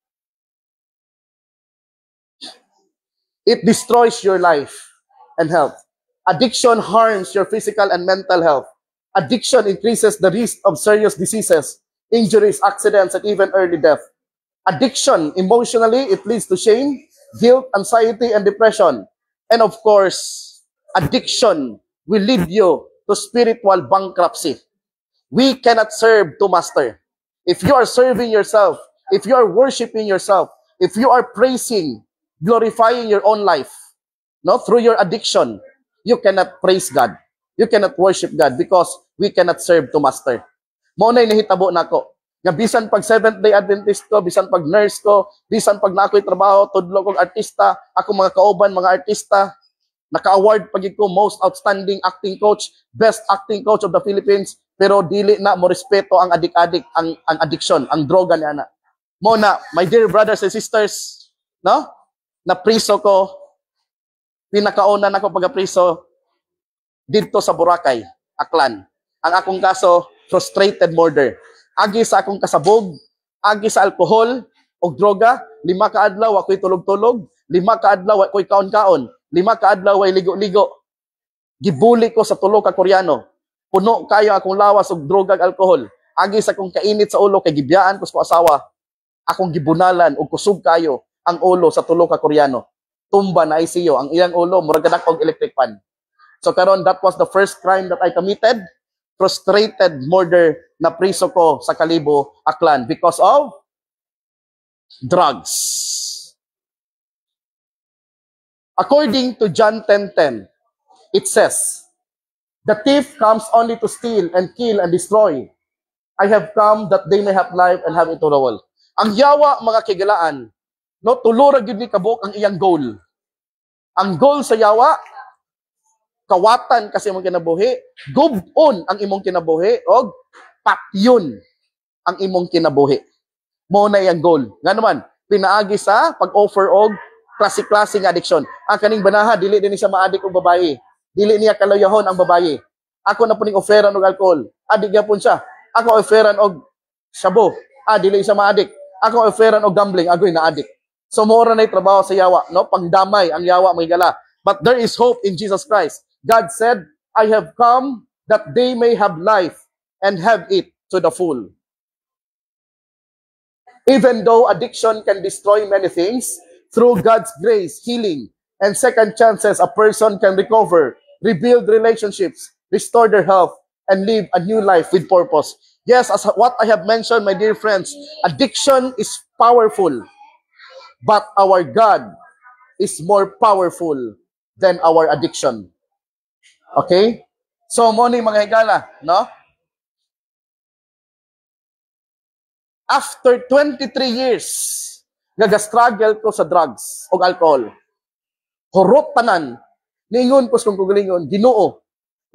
It destroys your life and health. Addiction harms your physical and mental health. Addiction increases the risk of serious diseases, injuries, accidents, and even early death. Addiction, emotionally, it leads to shame, guilt, anxiety, and depression. And of course, addiction will lead you to spiritual bankruptcy. We cannot serve two masters. If you are serving yourself, if you are worshiping yourself, if you are praising, glorifying your own life, no, through your addiction, you cannot praise God. You cannot worship God because we cannot serve two masters. Mao nay nahitabo nako Nga bisan pag Seventh-day Adventist ko, bisan pag nurse ko, bisan pag na ako'y trabaho, tudlo kong artista, ako mga kauban, mga artista, naka-award pag ko most outstanding acting coach, best acting coach of the Philippines, pero dili na mo respeto ang adik-adik, ang addiction, ang droga ni ana. Mo na, my dear brothers and sisters, no? Na priso ko, pinakauna na ko pagka-priso dito sa Boracay, Aklan. Ang akong kaso, frustrated murder. Agi sa akong kasabog, agi sa alkohol o droga, 5 ka adlaw ako'y tulog-tulog, 5 ka adlaw ako'y kaon-kaon, 5 ka adlaw ay ligo-ligo. Gibuli ko sa 3 ka Koreano. Puno kayo akong lawas og droga ug alkohol. Agi sa akong kainit sa ulo kay gibiyaan ko sa asawa. Akong gibunalan og kusog kayo ang ulo sa 3 ka Koreano. Tumba na ICU ang iyang ulo murag gadak og electric fan. So karon that was the first crime that I committed. Frustrated murder na priso ko sa Kalibo, Aklan because of drugs. According to John 10:10, it says, "The thief comes only to steal and kill and destroy. I have come that they may have life and have it to the world." Ang yawa, mga kigalaan, no, tulura gyud ni kabuk ang iyang goal. Ang goal sa yawa, kawatan kasi imong kinabuhi, gubon ang imong kinabuhi, o patyon ang imong kinabuhi. Mo na iyang goal. Nga naman, pinaagi sa pag-offer og klase-klase nga addiction. Ang kaning banaha, dili din siya maadik og babae. Dili niya kaluyahon ang babae. Ako na po ning offeran og alcohol. Adik gyapon siya. Ako offeran og shabu. Dili siya maadik. Ako offeran og gambling. Agoy na adik. So, mora na trabaho sa yawa. No? Pangdamay ang yawa, mga gala. But there is hope in Jesus Christ. God said, "I have come that they may have life and have it to the full." Even though addiction can destroy many things, through God's grace, healing, and second chances, a person can recover, rebuild relationships, restore their health, and live a new life with purpose. Yes, as what I have mentioned, my dear friends, addiction is powerful, but our God is more powerful than our addiction. Okay? So, mo ni mga higala, no? After 23 years, nag-struggle ko sa drugs o alcohol. Hurot tanan, ningon ko sa kong kugalingon, Ginoo,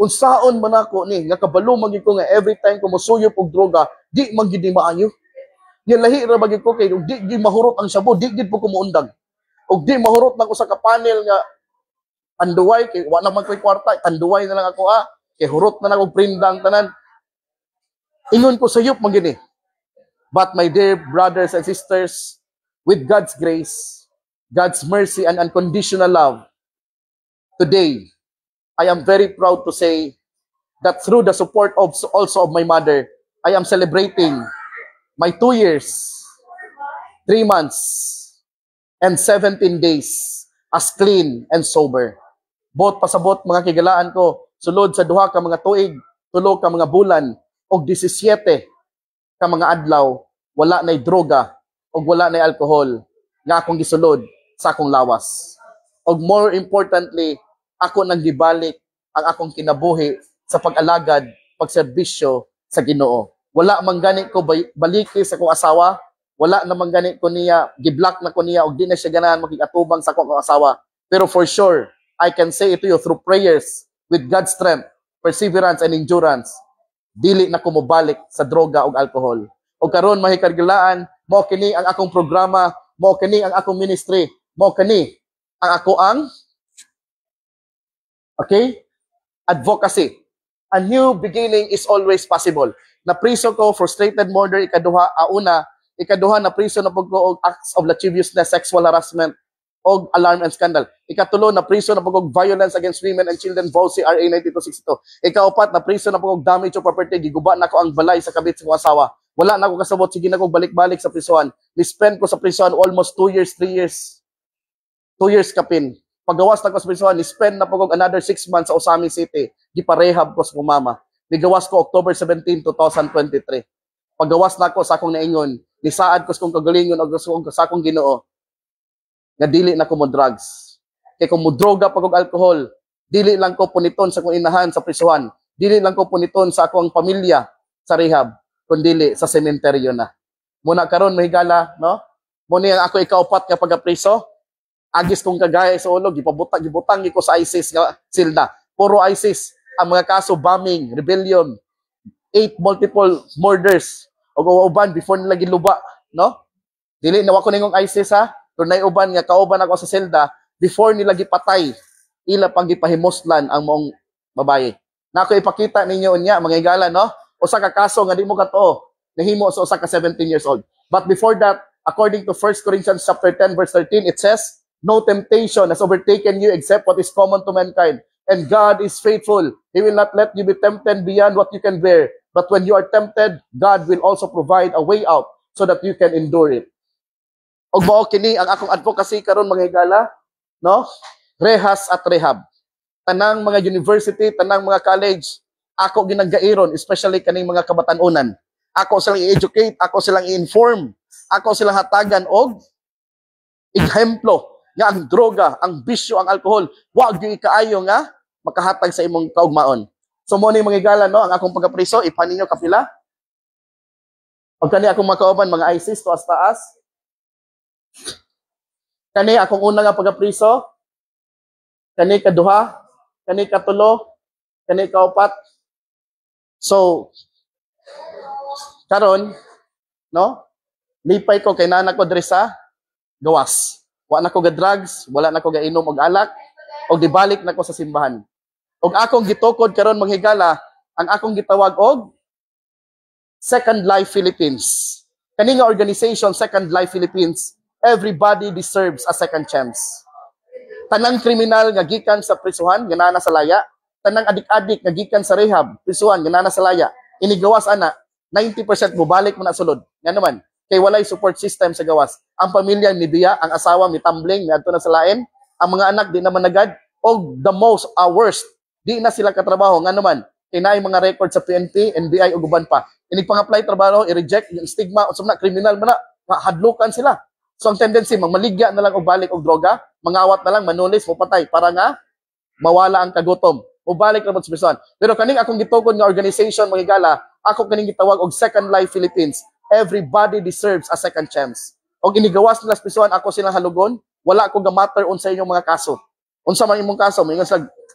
unsaon man ako ni, nga kabalo magi ko nga every time ko musuyop og droga, di man gid maayo. Yung lahi ra bagi ko kay di mahurot ang sabo, di gid po ko muundag. Og di mahurot na ko sa kapanel nga anduway kay wala man ko'y kwarta, tanduway na lang ako kay hurot na lang og prindang tanan. Ingon ko sayop man gid. But my dear brothers and sisters, with God's grace, God's mercy and unconditional love, today I am very proud to say that through the support of also of my mother, I am celebrating my 2 years, 3 months, and 17 days as clean and sober. Both pasabot mga kigalaan ko, sulod sa 2 ka mga tuig, 3 ka mga bulan, og 17 ka mga adlaw, wala na'y droga, og wala na'y alcohol, nga akong gisulod sa akong lawas. Og more importantly, ako nang gibalik ang akong kinabuhi sa pag-alagad, pagserbisyo sa Ginoo. Wala man gani ko baliki sa akong asawa, wala naman gani ko niya, giblock na ko niya, og di na siya ganahan makikatubang sa akong asawa. Pero for sure, I can say it to you through prayers, with God's strength, perseverance, and endurance, dili na ko mobalik sa droga o alcohol. O karon mahikargilaan, mo kini ang akong programa, mo kini ang akong ministry, mo kini ang ako ang advocacy. A new beginning is always possible. Na priso ko, frustrated murder, ikaduha na priso na pagko og acts of lasciviousness, sexual harassment, og alarm and scandal. Ikatulo na priso na pagko violence against women and children, VOC RA 9262. Ikaapat na priso na pagko damage of property, giguba na ko ang balay sa kabit sa kong asawa. Wala na ako kasabot, sige na ko balik-balik sa prisuhan. Ni-spend ko sa prisuhan almost 2 years, 3 years. 2 years kapin. Paggawas na ko sa prisuhan, ni-spend na pagko another 6 months sa Osami City. Giparehab ko sa kong mama. Nigawas ko October 17, 2023. Paggawas na ko sa akong naingon, nisaad ko sa kong kagalingon o sa akong Ginoo, nga dili na ko mo drugs. Kaya kung mo droga pag og alcohol, dili lang ko puniton sa akong inahan sa prisuhan. Dili lang ko puniton sa akong pamilya sa rehab. kundili sa sementeryo na. Muna karon mahigala, no? Muna ang ako ikaupat nga pagapriso, agis kong kagaya sa ulog, gibutang ko sa ISIS nga silda. Puro ISIS, ang mga kaso bombing, rebellion, 8 multiple murders, o uban before nila giluba, no? Dili na ko ningong ISIS ha, kung uban nga kauban ako sa silda, before nila gipatay, ila pang gipahimoslan ang mong babaye. Na ako ipakita ninyo unya, mga higala, no? Usa ka kaso nga di mo katoo, nahimo sa usa ka 17 years old. But before that, according to 1 Corinthians chapter 10 verse 13, it says, no temptation has overtaken you except what is common to mankind. And God is faithful. He will not let you be tempted beyond what you can bear. But when you are tempted, God will also provide a way out so that you can endure it. Og mao kini ang akong advocacy karon mga higala, no? Rehas at rehab. Tanang mga university, tanang mga college, ako ginagairon, especially kaning mga kabatanunan. Ako silang i-educate, ako silang i-inform, ako silang hatagan og ehemplo nga ang droga, ang bisyo, ang alcohol, wag gyud ikaayo nga makahatag sa imong kaugmaon. So mo ni mga higala, no, ang akong pagapriso, ipan ninyo kapila. Og kani akong makauban mga ISIS to taas. Kani akong una nga pagapriso, kani kaduha, kani katulo, kani kaupat. So karon, no? Lipay ko kay nana ko diri sa gawas. Wa na ko ga drugs, wala na ko ga inom og alak, og dibalik na ko sa simbahan. Og akong gitukod karon mga higala, ang akong gitawag og Second Life Philippines. Kani nga organization Second Life Philippines, everybody deserves a second chance. Tanang kriminal nga gikan sa prisuhan nga naa sa laya, tanang adik-adik nga gikan sa rehab, prisuhan nga naa sa laya, inigawas ana, 90% mubalik mo na sulod. Nga naman, kay walay support system sa gawas. Ang pamilya ni biya, ang asawa mi tumbling, mi adto na sa lain, ang mga anak di naman nagad, og the most worst, di na sila katrabaho. Nga naman, kay naay mga record sa PNP, NBI ug uban pa. Inig pang-apply trabaho, i-reject yung stigma, usab na kriminal man na, hadlukan sila. So ang tendency, maligya na lang og balik og droga, mangawat na lang, manulis, mupatay, para nga mawala ang kagutom. O balik na sa prison. Pero kaning akong gitukod nga organization, mga higala, ako kaning gitawag og Second Life Philippines. Everybody deserves a second chance. Og inigawas nila sa prison, ako silang halugon, wala ko ga-matter unsa inyong mga kaso. Unsa man imong kaso, may nga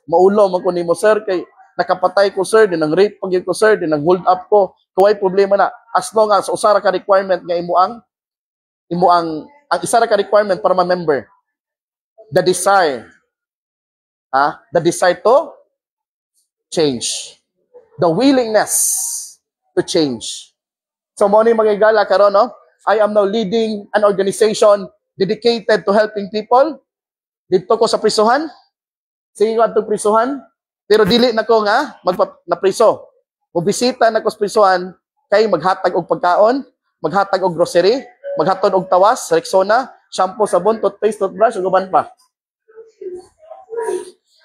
maulo man ko nimo sir kay nakapatay ko sir, dinang rape pag ko sir, dinang hold up ko. Kuway problema na. As long as usara ka requirement nga imo ang isa ra ka requirement para ma-member. The desire to change. The willingness to change. So mo ni mga higala karon, no? I am now leading an organization dedicated to helping people. Dito ko sa prisuhan. Sige ko atong prisuhan. Pero dili na ko nga na-priso. Mubisita na ko sa prisuhan kay maghatag og pagkaon, maghatag og grocery, maghatod og tawas, Rexona, shampoo, sabon, toothpaste, toothbrush, ug uban pa.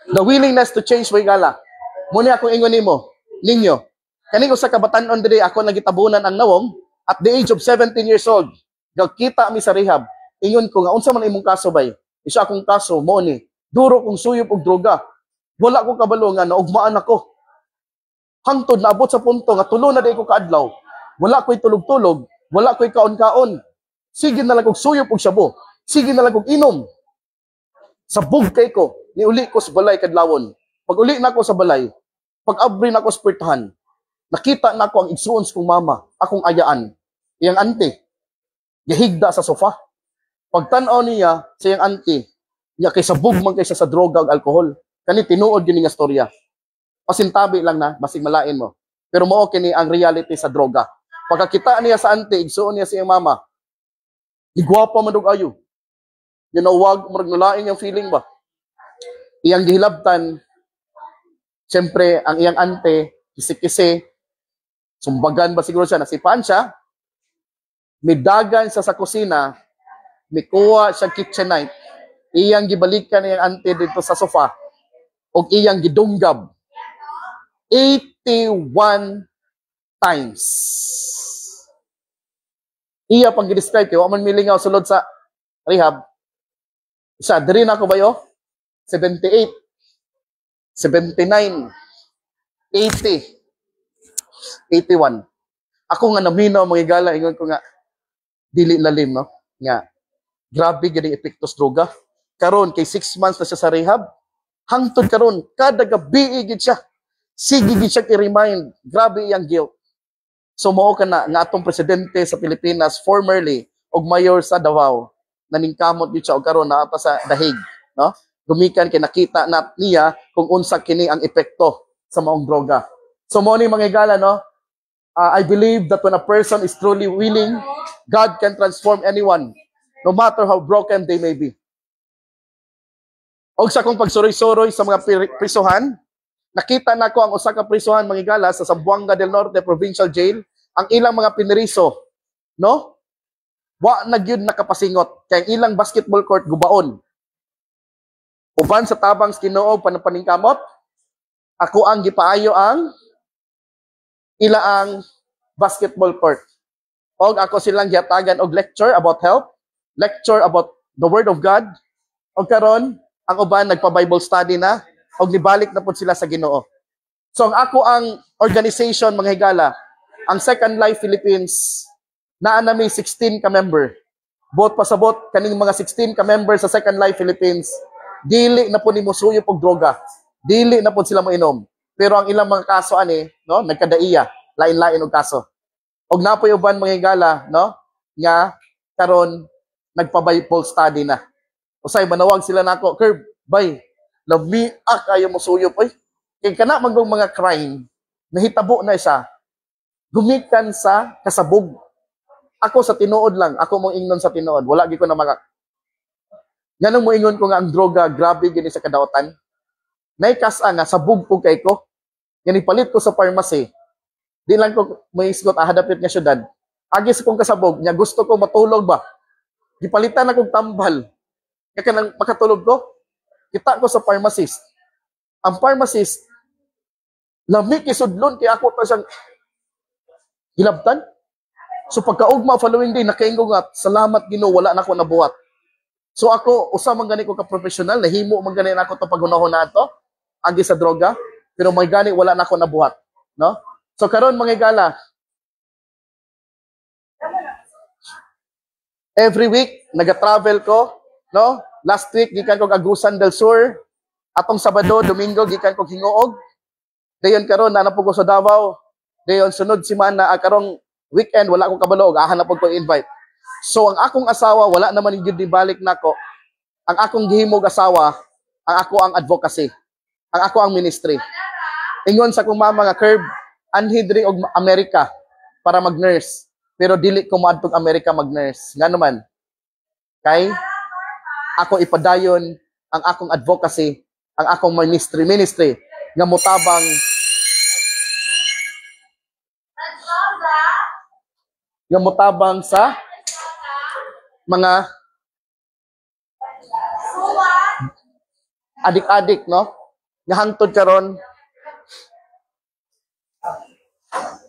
The willingness to change, mga higala. Muna akong ingon ninyo, kaning usa ka batan-on diri ako nagitabunan ang nawong at the age of 17 years old. Gagkita mi sa rehab. Ingon ko nga unsa man imong kaso bay? Isa akong kaso mo ni duro kong suyop og droga. Wala ko kabalo nga naugmaan ako. Hangtod naabot sa punto nga tulo na day ko kaadlaw. Wala ko'y tulog-tulog, wala ko'y kaon-kaon. Sige na lang kog suyop og shabu. Sige na lang kog inom. Sabog kay ko, niuli ko sa balay kadlawon. Pag uli na ako sa balay, pag-abri na ako sa pirtahan, nakita na ako ang igsuons kong mama, akong ayaan, iyang auntie, gahigda sa sofa. Pagtanaw niya sa iyang auntie, niya kay sabog man kaysa sa droga ug alcohol. Kani tinuod yun nga storya. Pasintabi lang na, basig malain mo. Pero mao kini ang reality sa droga. Pagkakita niya sa auntie, igsuon niya sa iyang mama, igwapa man og ayo. Ginawag, marag nalain yung feeling ba? Iyang gihilabtan, siyempre, ang iyang ante, kisi-kisi, sumbagan ba siguro siya, nasipan siya, midagan siya sa kusina, mikuha siya kitchen knife, iyang gibalikan iyang ante dito sa sofa, o iyang gidunggab, 81 times. Iya pang gidescribe kayo, aman milingaw sulod sa rehab, isa, diri na ako ba yo? 78, 79, 80, 81. Ako nga naminaw mga higala, ingon ko nga dili lalim, no? Nga grabe gid ang epektos droga. Karon kay 6 months na siya sa rehab. Hangtod karon kada gabi gid siya. Sige gid siya i-remind, grabe iyang guilt. So mao kana nga atong presidente sa Pilipinas formerly og mayor sa Davao naningkamot gid siya og karon naa pa sa dahig, no? Gumikan kay nakita na niya kung unsa kini ang epekto sa maong droga. So mao ni mga higala, no? I believe that when a person is truly willing, God can transform anyone, no matter how broken they may be. Og sa kong pagsuroy-suroy sa mga prisuhan, nakita na ko ang usa ka prisuhan mga higala sa Zamboanga del Norte Provincial Jail, ang ilang mga piniriso, no? Wa na gyud nakapasingot kay ang ilang basketball court gubaon. Uban sa tabang Ginoo paningkamot, ako ang gipaayo ang ilaang basketball court. Og ako silang giatagan og lecture about health, lecture about the word of God. Og karon ang uban nagpa-Bible study na og nibalik na pud sila sa Ginoo. So ang ako ang organization mga higala, ang Second Life Philippines, naa nami 16 ka member. Bot pasabot kaning mga 16 ka member sa Second Life Philippines, dili na pud nimo suyop og droga. Dili na pud sila moinom. Pero ang ilang mga kaso ani, no, nagkadaiya, lain-lain og kaso. Og napoy uban mga higala, no, nga karon nagpa-Bible study na. Usay manawag sila nako, Curb, bay, labi kayo mo suyop oy. Kay kana magong mga crime, nahitabo na isa. Gumikan sa kasabog. Ako sa tinuod lang, ako mong ingnon sa tinuod, wala gyud ko na maka. Ganun mo ingon ko nga ang droga grabe gini sa kadaotan. Naikasa nga sabog ko kay ko. Yan ipalit ko sa pharmacy. Di lang ko may isgot ahadapit nga syudad. Agis kong kasabog, nya gusto ko matulog ba. Gipalitan akong tambal. Kaya kanang makatulog ko. Kita ko sa pharmacist. Ang pharmacist, lami kisudlon kay ako pa siyang hilabtan. So pagkaugma following day, nakaingo nga, salamat Ginoo, wala na ako nabuhat. So ako, usa man gani ko ka-professional, nahimo man gani ako to paghunahon na to, agi sa droga, pero may gani wala na ako nabuhat, no? So karon mga higala, every week naga-travel ko, no? Last week gikan ko Agusan del Sur, atong Sabado, Domingo gikan ko Hingoog. Dayon karon na po ko sa Davao. Dayon sunod semana karong weekend wala akong kabalo, ahan na po ko invite. So ang akong asawa wala naman gyud balik nako. Ang akong gihimog asawa, ang ako ang advocacy. Ang ako ang ministry. Ingon sa akong mama nga, Curb, anhidri og Amerika para mag-nurse. Pero dili ko moadtog Amerika mag-nurse. Nga naman, kay ako ipadayon ang akong advocacy, ang akong ministry nga mutabang sa mga adik-adik, no? Nga hangtod karon.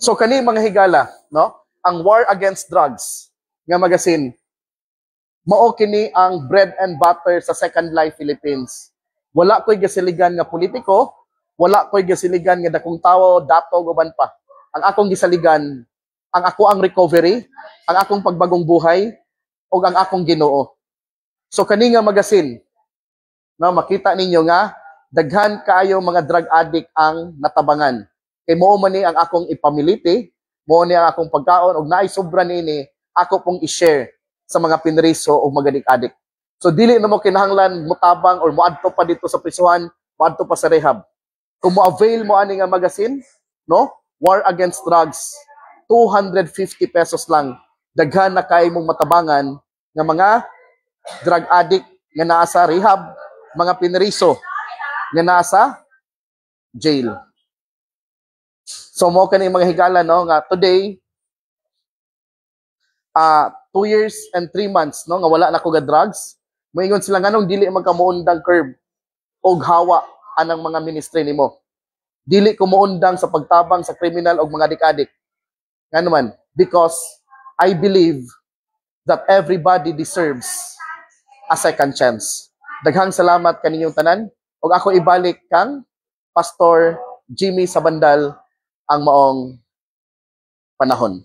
So kani mga higala, no? Ang War Against Drugs nga magazine, mao kini ang bread and butter sa Second Life Philippines. Wala ko'y gasiligan nga politiko, wala ko'y gasiligan nga dakong tawo, dato guban pa. Ang akong gisaligan, ang ako ang recovery, ang akong pagbagong buhay, o ang akong Ginoo. So kani nga magazine, no, makita ninyo nga daghan kaayo mga drug addict ang natabangan. Kay mao man ni ang akong ipamiliti, mao ni ang akong pagkaon og naay sobra nini, ako pong i-share sa mga pinriso o mga addict. So dili na mo kinahanglan mutabang or moadto pa dito sa prisuhan, moadto pa sa rehab. Kung mo-avail mo ani nga magazine, no? War Against Drugs, 250 pesos lang. Daghan na kay mong matabangan nga mga drug addict nga naa sa rehab, mga pinriso nga naa sa jail. So mo kani mga higala, no, nga today 2 years and 3 months, no, nga wala na ko ga drugs. Moingon sila nganong dili magkamuundang Curb og hawa anang mga ministry nimo. Dili ko muundang sa pagtabang sa kriminal og mga adik-adik. Nga naman, because I believe that everybody deserves a second chance. Daghang salamat kaninyong tanan og ako ibalik kang Pastor Jimmy Sabandal ang maong panahon.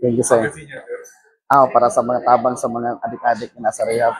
Thank you, sir. Para sa mga tabang sa mga adik-adik na nasa rehab.